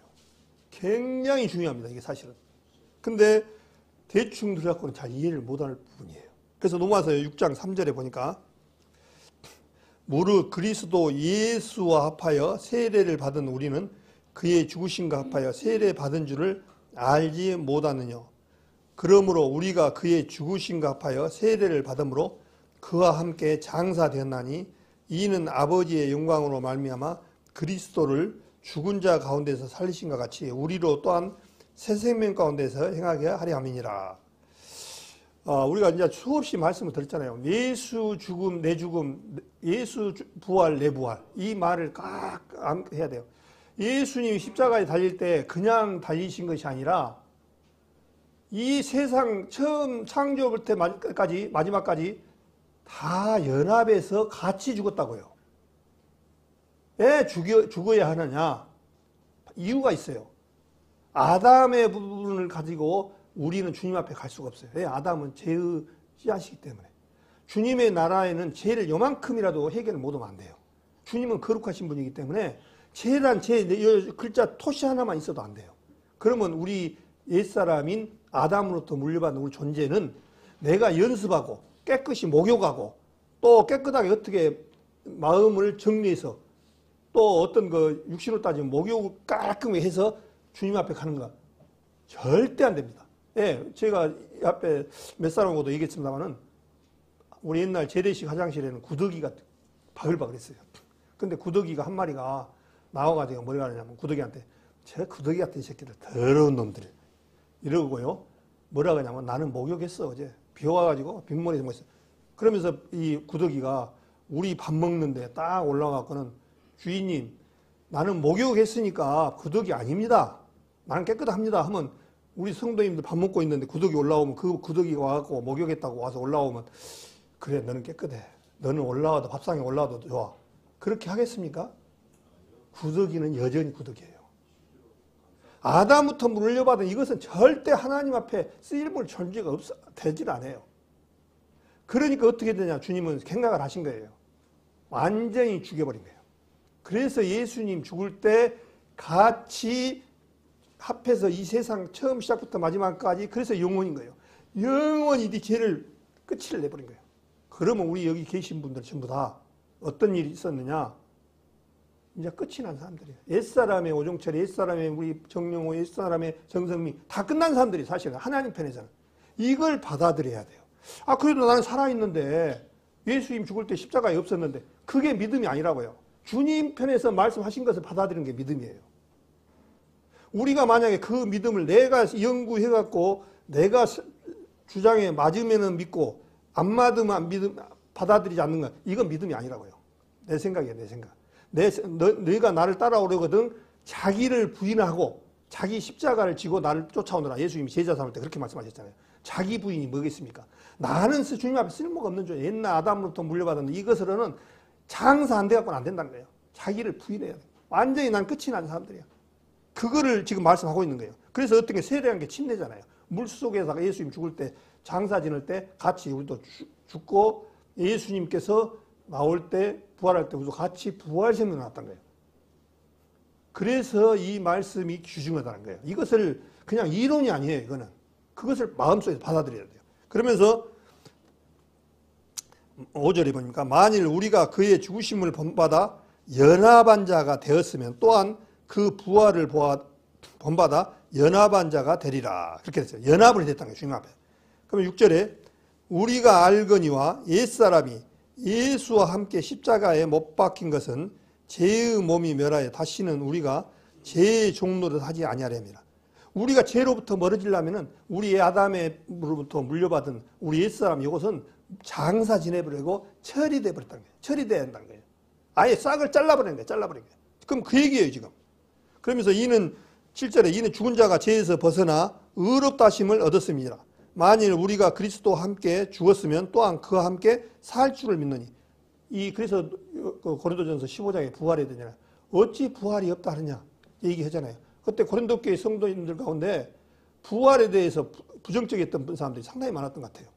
굉장히 중요합니다. 이게 사실은. 근데 대충 들어갖고는 잘 이해를 못할 부분이에요. 그래서 로마서 6장 3절에 보니까 무릇 그리스도 예수와 합하여 세례를 받은 우리는 그의 죽으심과 합하여 세례 받은 줄을 알지 못하느냐. 그러므로 우리가 그의 죽으심과 합하여 세례를 받음으로 그와 함께 장사되었나니 이는 아버지의 영광으로 말미암아 그리스도를 죽은 자 가운데서 살리신 것 같이 우리로 또한 새 생명 가운데서 행하게 하려 함이니라. 우리가 이제 수없이 말씀을 들었잖아요. 예수 죽음, 내 죽음, 예수 부활, 내 부활. 이 말을 꼭 해야 돼요. 예수님이 십자가에 달릴 때 그냥 달리신 것이 아니라 이 세상 처음 창조부터 때까지 마지막까지 다 연합해서 같이 죽었다고요. 왜 죽어야 하느냐? 이유가 있어요. 아담의 부분을 가지고 우리는 주님 앞에 갈 수가 없어요. 왜? 아담은 죄의 씨앗이기 때문에. 주님의 나라에는 죄를 요만큼이라도 해결을 못하면 안 돼요. 주님은 거룩하신 분이기 때문에 죄란 죄 글자 토시 하나만 있어도 안 돼요. 그러면 우리 옛사람인 아담으로부터 물려받은 우리 존재는 내가 연습하고 깨끗이 목욕하고 또 깨끗하게 어떻게 마음을 정리해서 또 어떤 그 육신으로 따지면 목욕을 깔끔하게 해서 주님 앞에 가는 거 절대 안 됩니다. 예, 제가 앞에 몇 사람하고도 얘기했습니다만은 우리 옛날 재래식 화장실에는 구더기가 바글바글했어요. 근데 구더기가 한 마리가 나와가지고 뭐라 하냐면 구더기한테 저 구더기 같은 새끼들 더러운 놈들 이러고요. 뭐라고 하냐면 나는 목욕했어 어제 비 와가지고 빗물에 뭐 있어. 그러면서 이 구더기가 우리 밥 먹는데 딱 올라가고는 주인님 나는 목욕했으니까 구더기 아닙니다. 나는 깨끗합니다 하면 우리 성도님들 밥 먹고 있는데 구더기 올라오면 그 구더기가 와갖고 목욕했다고 와서 올라오면 그래 너는 깨끗해. 너는 올라와도 밥상에 올라와도 좋아. 그렇게 하겠습니까? 구더기는 여전히 구더기예요. 아담부터 물려받은 이것은 절대 하나님 앞에 쓰일물 존재가 되질 않아요. 그러니까 어떻게 되냐. 주님은 생각을 하신 거예요. 완전히 죽여버린 거예요. 그래서 예수님 죽을 때 같이 합해서 이 세상 처음 시작부터 마지막까지 그래서 영혼인 거예요. 영원히 네 죄를 끝을 내버린 거예요. 그러면 우리 여기 계신 분들 전부 다 어떤 일이 있었느냐? 이제 끝이 난 사람들이에요. 옛사람의 오종철, 옛사람의 우리 정영호, 옛사람의 정성민 다 끝난 사람들이 사실은 하나님 편에서는 이걸 받아들여야 돼요. 아, 그래도 나는 살아있는데 예수님 죽을 때 십자가에 없었는데 그게 믿음이 아니라고요. 주님 편에서 말씀하신 것을 받아들이는 게 믿음이에요. 우리가 만약에 그 믿음을 내가 연구해갖고 내가 주장에 맞으면 믿고 안 맞으면 받아들이지 않는 건 이건 믿음이 아니라고요. 내 생각이에요. 내 생각. 너희가 나를 따라오려거든 자기를 부인하고 자기 십자가를 지고 나를 쫓아오느라. 예수님이 제자 삼을 때 그렇게 말씀하셨잖아요. 자기 부인이 뭐겠습니까? 나는 주님 앞에 쓸모가 없는 존재. 옛날 아담으로부터 물려받은 이것으로는 장사 안 돼갖고는 안 된다는 거예요. 자기를 부인해야 돼요. 완전히 난 끝이 난 사람들이야. 그거를 지금 말씀하고 있는 거예요. 그래서 어떤 게 세례한 게 침례잖아요. 물속에다가 예수님 죽을 때 장사 지낼 때 같이 우리도 죽고 예수님께서 나올 때 부활할 때 우리도 같이 부활생명 나왔다는 거예요. 그래서 이 말씀이 귀중하다는 거예요. 이것을 그냥 이론이 아니에요. 이거는 그것을 마음속에서 받아들여야 돼요. 그러면서 5절에 보니까 만일 우리가 그의 죽으심을 본받아 연합한 자가 되었으면 또한 그 부활을 본받아 연합한 자가 되리라. 그렇게 됐어요. 연합을 됐다는 거예요. 주님 앞에. 그러면 6절에 우리가 알거니와 옛사람이 예수와 함께 십자가에 못 박힌 것은 죄의 몸이 멸하여 다시는 우리가 죄의 종노릇 하지 아니하렵니다. 우리가 죄로부터 멀어지려면은 우리 아담으로부터 물려받은 우리 옛사람 이것은 장사 지내버리고 처리돼 버렸다는 거예요. 처리돼야 한다는 거예요. 아예 싹을 잘라버리는 거예요. 잘라버린 거예요. 그럼 그 얘기예요, 지금. 그러면서 이는 7절에 이는 죽은 자가 죄에서 벗어나 의롭다 하심을 얻었습니다. 만일 우리가 그리스도와 함께 죽었으면 또한 그와 함께 살 줄을 믿느니. 그래서 고린도전서 15장에 부활에 되잖아요. 어찌 부활이 없다 하느냐 얘기하잖아요. 그때 고린도 교회 성도님들 가운데 부활에 대해서 부정적이었던 사람들이 상당히 많았던 것 같아요.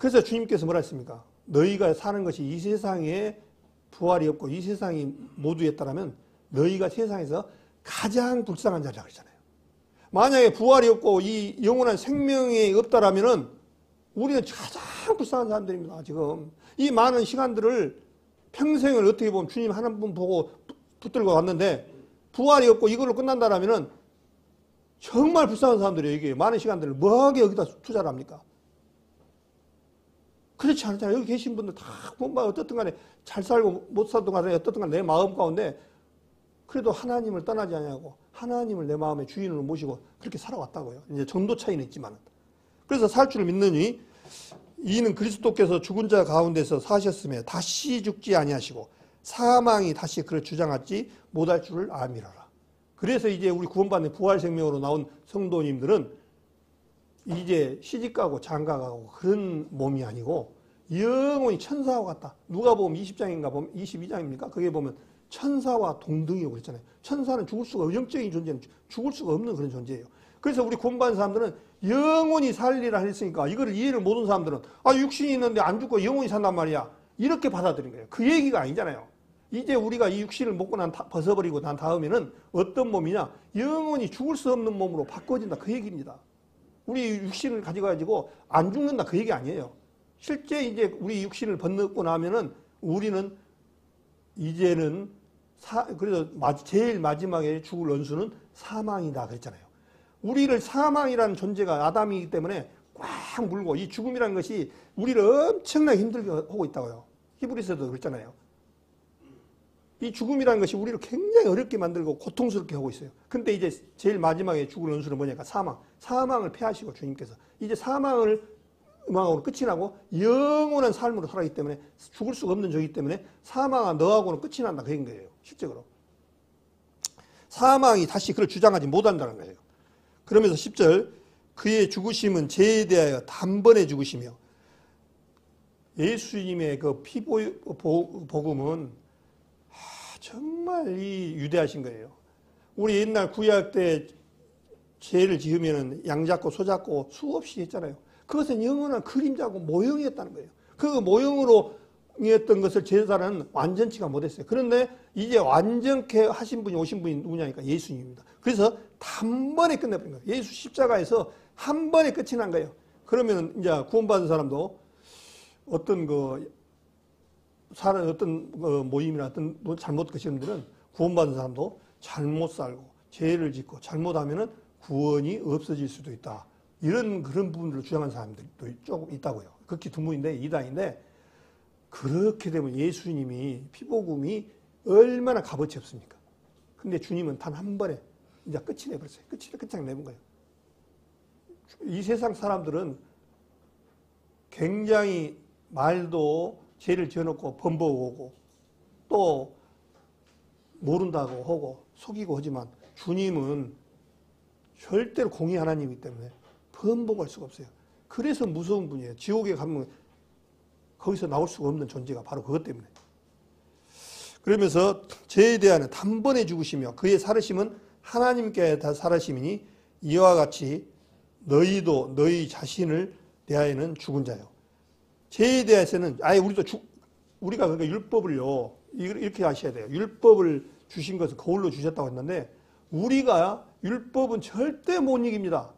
그래서 주님께서 뭐라 했습니까? 너희가 사는 것이 이 세상에 부활이 없고 이 세상이 모두였다라면 너희가 세상에서 가장 불쌍한 자리라고 그러잖아요. 만약에 부활이 없고 이 영원한 생명이 없다라면은 우리는 가장 불쌍한 사람들입니다. 지금 이 많은 시간들을 평생을 어떻게 보면 주님 하나님 보고 붙들고 왔는데 부활이 없고 이걸로 끝난다라면은 정말 불쌍한 사람들이에요. 이게 많은 시간들을 뭐하게 여기다 투자를 합니까? 그렇지 않잖아요. 여기 계신 분들 다 뭔가 어떻든 간에 잘 살고 못 살든 간에 어떻든 간에 내 마음 가운데 그래도 하나님을 떠나지 않냐고 하나님을 내 마음의 주인으로 모시고 그렇게 살아왔다고요. 이제 정도 차이는 있지만. 그래서 살 줄을 믿느니 이는 그리스도께서 죽은 자 가운데서 사셨으며 다시 죽지 아니하시고 사망이 다시 그를 주장하지 못할 줄을 아미라라. 그래서 이제 우리 구원받는 부활생명으로 나온 성도님들은 이제 시집가고 장가가고 그런 몸이 아니고 영원히 천사와 같다. 누가복음 20장인가 보면 22장입니까? 거기에 보면 천사와 동등이라고 그랬잖아요. 천사는 죽을 수가 영적인 존재는 죽을 수가 없는 그런 존재예요. 그래서 우리 구원받은 사람들은 영원히 살리라 했으니까 이거를 이해를 못한 사람들은 육신이 있는데 안 죽고 영원히 산단 말이야. 이렇게 받아들인 거예요. 그 얘기가 아니잖아요. 이제 우리가 이 육신을 먹고 벗어버리고 난 다음에는 어떤 몸이냐? 영원히 죽을 수 없는 몸으로 바꿔진다. 그 얘기입니다. 우리 육신을 가지고 안 죽는다. 그 얘기 아니에요. 실제 이제 우리 육신을 벗고 나면은 우리는 이제는 그래서 제일 마지막에 죽을 원수는 사망이다. 그랬잖아요. 우리를 사망이라는 존재가 아담이기 때문에 꽉 물고 이 죽음이라는 것이 우리를 엄청나게 힘들게 하고 있다고요. 히브리서도 그랬잖아요. 이 죽음이라는 것이 우리를 굉장히 어렵게 만들고 고통스럽게 하고 있어요. 근데 이제 제일 마지막에 죽을 원수는 뭐냐니까 사망을 패하시고 주님께서 이제 사망으로 끝이 나고 영원한 삶으로 살아가기 때문에 죽을 수가 없는 저기 때문에 사망아 너하고는 끝이 난다. 그런 거예요. 실적으로. 사망이 다시 그를 주장하지 못한다는 거예요. 그러면서 10절 그의 죽으심은 죄에 대하여 단번에 죽으시며 예수님의 그 피복음은 정말 유대하신 거예요. 우리 옛날 구약 때 죄를 지으면 양 잡고 소 잡고 수없이 했잖아요. 그것은 영원한 그림자고 모형이었다는 거예요. 그 모형으로 부족이었던 것을 제사는 완전치가 못했어요. 그런데 이제 완전케 하신 분이 오신 분이 누구냐니까 예수님입니다. 그래서 단번에 끝내버린 거예요. 예수 십자가에서 한 번에 끝이 난 거예요. 그러면 이제 구원받은 사람도 어떤 모임이나 어떤 잘못 것이는 분들은 구원받은 사람도 잘못 살고 죄를 짓고 잘못하면은 구원이 없어질 수도 있다. 그런 부분들을 주장하는 사람들도 조금 있다고요. 극히 드문인데 이단인데 그렇게 되면 예수님이 피복음이 얼마나 값어치 없습니까? 근데 주님은 단 한 번에 이제 끝이 내버렸어요. 끝장 내본 거예요. 이 세상 사람들은 굉장히 말도 죄를 지어놓고 범벅오고 또 모른다고 하고 속이고 하지만 주님은 절대로 공의 하나님이기 때문에 범벅할 수가 없어요. 그래서 무서운 분이에요. 지옥에 가면 거기서 나올 수가 없는 존재가 바로 그것 때문에. 그러면서 죄에 대한 단번에 죽으시며 그의 살으심은 하나님께 다 살으심이니 이와 같이 너희도 너희 자신을 대하여는 죽은 자요. 죄에 대해서는 우리가 그러니까 율법을요 이렇게 하셔야 돼요. 율법을 주신 것을 거울로 주셨다고 했는데 우리가 율법은 절대 못 이깁니다.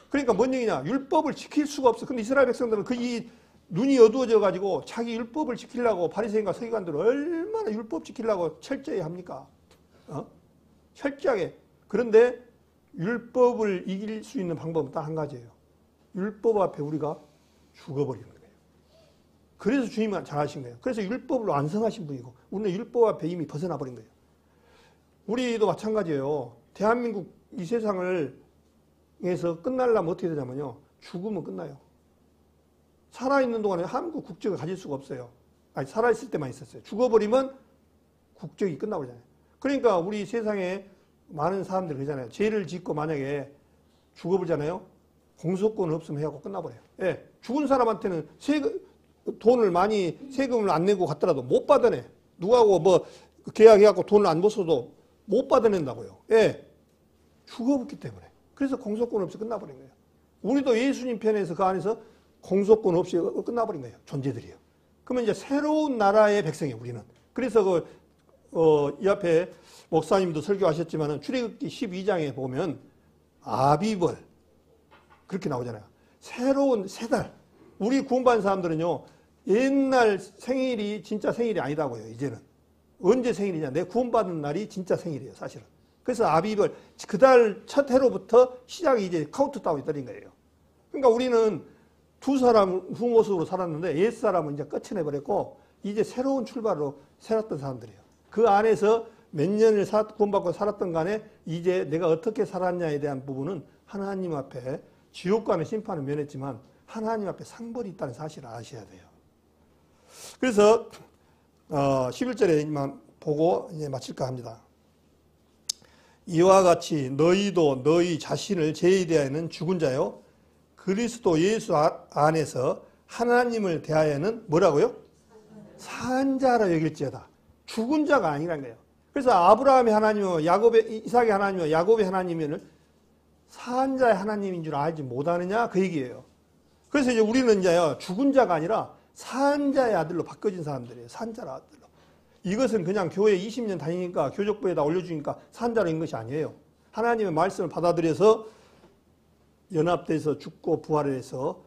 그러니까 뭔 얘기냐? 율법을 지킬 수가 없어. 근데 이스라엘 백성들은 눈이 어두워져 가지고 자기 율법을 지키려고 바리새인과 서기관들은 얼마나 율법 지키려고 철저히 합니까? 철저하게. 그런데 율법을 이길 수 있는 방법은 딱 한 가지예요. 율법 앞에 우리가 죽어버리는 거예요. 그래서 주님은 잘하신 거예요. 그래서 율법을 완성하신 분이고 우리는 율법 앞에 이미 벗어나 버린 거예요. 우리도 마찬가지예요. 대한민국 이 세상에서 끝나려면 어떻게 되냐면요. 죽으면 끝나요. 살아있는 동안에 한국 국적을 가질 수가 없어요. 살아있을 때만 있었어요. 죽어버리면 국적이 끝나버리잖아요. 그러니까 우리 세상에 많은 사람들이 그러잖아요. 죄를 짓고 만약에 죽어버리잖아요. 공소권 없으면 해갖고 끝나버려요. 예, 죽은 사람한테는 돈을 많이 세금을 안 내고 갔더라도 못 받아내. 누구하고 계약해갖고 돈을 안 벗어도 못 받아낸다고요. 예, 죽어버렸기 때문에. 그래서 공소권 없이 끝나버린 거예요. 우리도 예수님 편에서 그 안에서 공소권 없이 끝나버린 거예요. 존재들이요. 그러면 이제 새로운 나라의 백성이에요, 우리는. 그래서 이 앞에 목사님도 설교하셨지만은 출애굽기 12장에 보면 아비벌 그렇게 나오잖아요. 새로운 세 달. 우리 구원받은 사람들은요, 옛날 생일이 진짜 생일이 아니다고요, 이제는. 언제 생일이냐? 내 구원받은 날이 진짜 생일이에요, 사실은. 그래서 아비벌, 그 달 첫 해로부터 시작이 이제 카운트다운이 떨린 거예요. 그러니까 우리는 두 사람 후 모습으로 살았는데 옛 사람은 이제 끝내버렸고 이제 새로운 출발로 살았던 사람들이에요. 그 안에서 몇 년을 구원받고 살았던 간에 이제 내가 어떻게 살았냐에 대한 부분은 하나님 앞에 지옥과의 심판을 면했지만 하나님 앞에 상벌이 있다는 사실을 아셔야 돼요. 그래서 11절에만 보고 이제 마칠까 합니다. 이와 같이 너희도 너희 자신을 죄에 대하여는 죽은 자요 그리스도 예수 안에서 하나님을 대하여는 뭐라고요? 산 자라 여길지어다. 죽은 자가 아니라는 거예요. 그래서 아브라함의 하나님이며 이삭의 하나님이며 야곱의 하나님이면 산 자의 하나님인 줄 알지 못하느냐 그 얘기예요. 그래서 이제 우리는 이제 죽은 자가 아니라 산 자의 아들로 바꿔진 사람들이에요. 산 자의 아들로. 이것은 그냥 교회 20년 다니니까 교족부에다 올려주니까 산 자로 인 것이 아니에요. 하나님의 말씀을 받아들여서 연합돼서 죽고 부활해서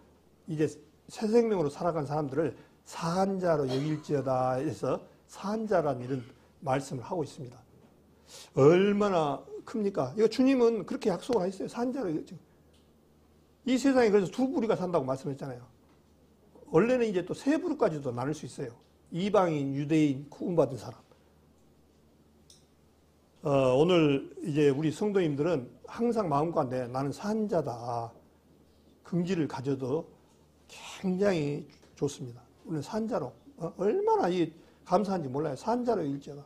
이제 새 생명으로 살아간 사람들을 산자로 여길지어다 해서 산자라는 이런 말씀을 하고 있습니다. 얼마나 큽니까? 이거 주님은 그렇게 약속을 하셨어요. 산자로 여길지어다. 이 세상에 그래서 두 부류가 산다고 말씀했잖아요. 원래는 이제 또 세 부류까지도 나눌 수 있어요. 이방인, 유대인, 구원받은 사람. 오늘 이제 우리 성도님들은 항상 마음가운데 나는 산자다. 긍지를 가져도 굉장히 좋습니다. 우리는 산자로 얼마나 감사한지 몰라요. 산자로 일지어다.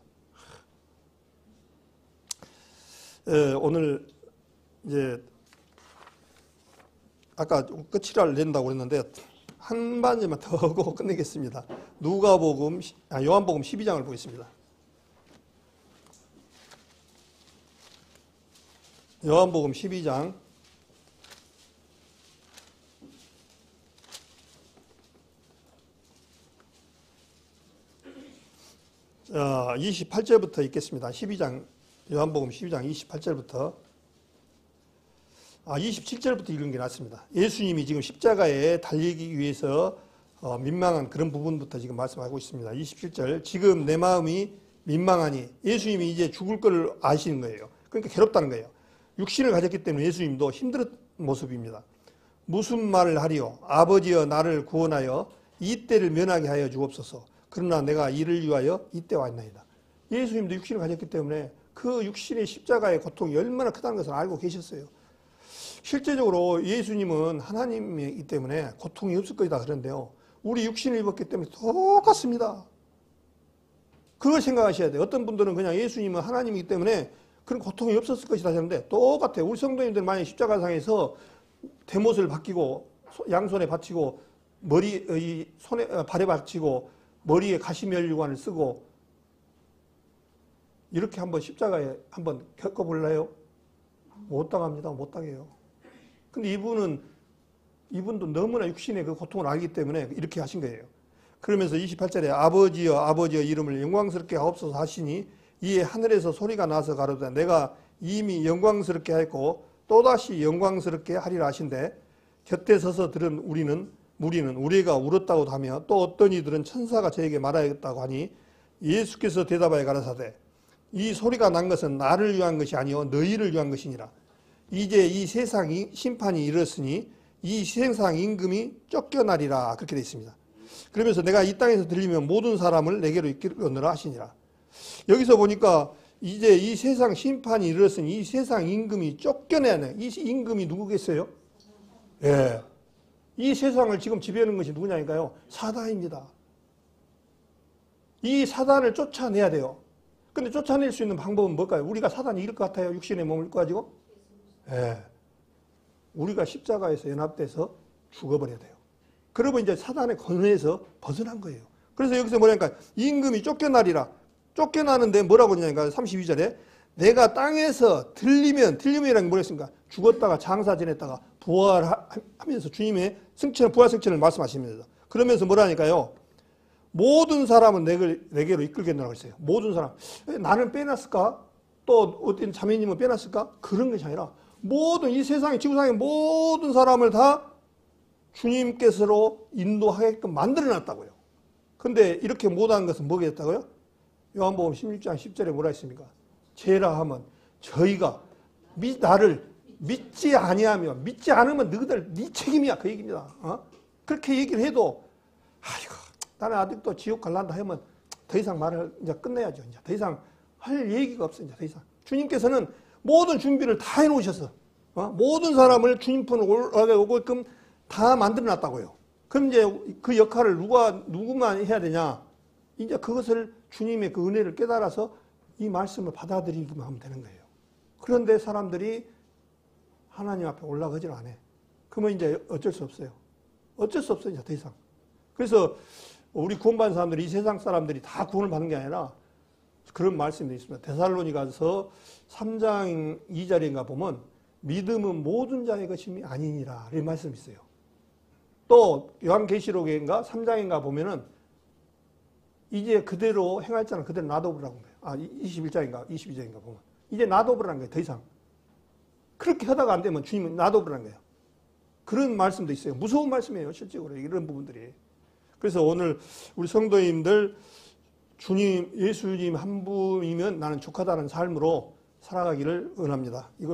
오늘 이제 아까 끝이라를 낸다고 그랬는데 한 반지만 더 하고 끝내겠습니다. 요한복음 12장을 보겠습니다. 요한복음 12장 28절부터 읽겠습니다. 12장, 요한복음 12장 28절부터. 27절부터 읽는 게 낫습니다. 예수님이 지금 십자가에 달리기 위해서 민망한 그런 부분부터 지금 말씀하고 있습니다. 27절. 지금 내 마음이 민망하니, 예수님이 이제 죽을 걸 아시는 거예요. 그러니까 괴롭다는 거예요. 육신을 가졌기 때문에 예수님도 힘든 모습입니다. 무슨 말을 하리요? 아버지여 나를 구원하여 이 때를 면하게 하여 주옵소서. 그러나 내가 이를 위하여 이때 왔나이다. 예수님도 육신을 가졌기 때문에 그 육신의 십자가의 고통이 얼마나 크다는 것을 알고 계셨어요. 실제적으로 예수님은 하나님이기 때문에 고통이 없을 것이다 그런데요, 우리 육신을 입었기 때문에 똑같습니다. 그걸 생각하셔야 돼요. 어떤 분들은 그냥 예수님은 하나님이기 때문에 그런 고통이 없었을 것이다 하는데 똑같아요. 우리 성도님들 만약 십자가상에서 대못을 박히고 양손에 받치고 발에 받치고 머리에 가시면류관을 쓰고 이렇게 한번 십자가에 한번 겪어볼래요? 못 당합니다. 못 당해요. 근데 이분도 너무나 육신의 그 고통을 알기 때문에 이렇게 하신 거예요. 그러면서 28절에 아버지여 이름을 영광스럽게 하옵소서 하시니 이에 하늘에서 소리가 나서 가로되 내가 이미 영광스럽게 하였고 또다시 영광스럽게 하리라 하신대, 곁에 서서 들은 무리는 우리가 울었다고 하며 또 어떤 이들은 천사가 저에게 말하였다고 하니 예수께서 대답하여 가라사대 이 소리가 난 것은 나를 위한 것이 아니요 너희를 위한 것이니라. 이제 이 세상이 심판이 이르렀으니 이 세상 임금이 쫓겨나리라. 그렇게 되어 있습니다. 그러면서 내가 이 땅에서 들리면 모든 사람을 내게로 이끌어내라 하시니라. 여기서 보니까 이제 이 세상 심판이 이르렀으니 이 세상 임금이 쫓겨내야 해. 이 임금이 누구겠어요? 예. 이 세상을 지금 지배하는 것이 누구냐니까요? 사단입니다. 이 사단을 쫓아내야 돼요. 근데 쫓아낼 수 있는 방법은 뭘까요? 우리가 사단이 이길 것 같아요? 육신의 몸을 가지고? 예. 우리가 십자가에서 연합돼서 죽어버려야 돼요. 그러면 이제 사단의 권위에서 벗어난 거예요. 그래서 여기서 뭐냐니까 임금이 쫓겨나리라. 쫓겨나는데 뭐라고 하냐니까 32절에 내가 땅에서 들리면이라는 게 뭐랬습니까? 죽었다가 장사 지냈다가 부활하면서 주님의 승천, 부활 승천을 말씀하십니다. 그러면서 뭐라니까요? 모든 사람은 내게로 이끌겠노라고 했어요. 모든 사람. 나는 빼놨을까? 또 어떤 자매님은 빼놨을까? 그런 것이 아니라 모든 이 세상의 지구상의 모든 사람을 다 주님께서로 인도하게끔 만들어놨다고요. 근데 이렇게 못한 것은 뭐겠다고요? 요한복음 16장 10절에 뭐라 했습니까? 죄라 하면 저희가 나를 믿지 아니하면, 믿지 않으면 너희들 네 책임이야 그 얘기입니다. 그렇게 얘기를 해도 아이고 나는 아직도 지옥 갈란다 하면 더 이상 말을 이제 끝내야죠. 이제 더 이상 할 얘기가 없어요. 이제 더 이상 주님께서는 모든 준비를 다 해놓으셔서 모든 사람을 주님 편으로 올라가게 오게끔 다 만들어놨다고요. 그럼 이제 그 역할을 누구만 해야 되냐? 이제 그것을 주님의 그 은혜를 깨달아서 이 말씀을 받아들이기만 하면 되는 거예요. 그런데 사람들이 하나님 앞에 올라가질 않아요. 그러면 이제 어쩔 수 없어요. 어쩔 수 없어요. 이제 더 이상. 그래서 우리 구원받은 사람들이 이 세상 사람들이 다 구원을 받는 게 아니라 그런 말씀이 있습니다. 데살로니가서 3장 2절인가 보면 믿음은 모든 자의 것임이 아니니라 이런 말씀이 있어요. 또 요한계시록인가 3장인가 보면은 이제 그대로 행할 자는 그대로 놔둬보라고 해요. 21장인가 22장인가 보면 이제 놔둬보라는 거예요. 더 이상. 그렇게 하다가 안 되면 주님은 놔둬보라는 거예요. 그런 말씀도 있어요. 무서운 말씀이에요. 실제로 이런 부분들이. 그래서 오늘 우리 성도님들 주님, 예수님 한 분이면 나는 족하다는 삶으로 살아가기를 원합니다. 이걸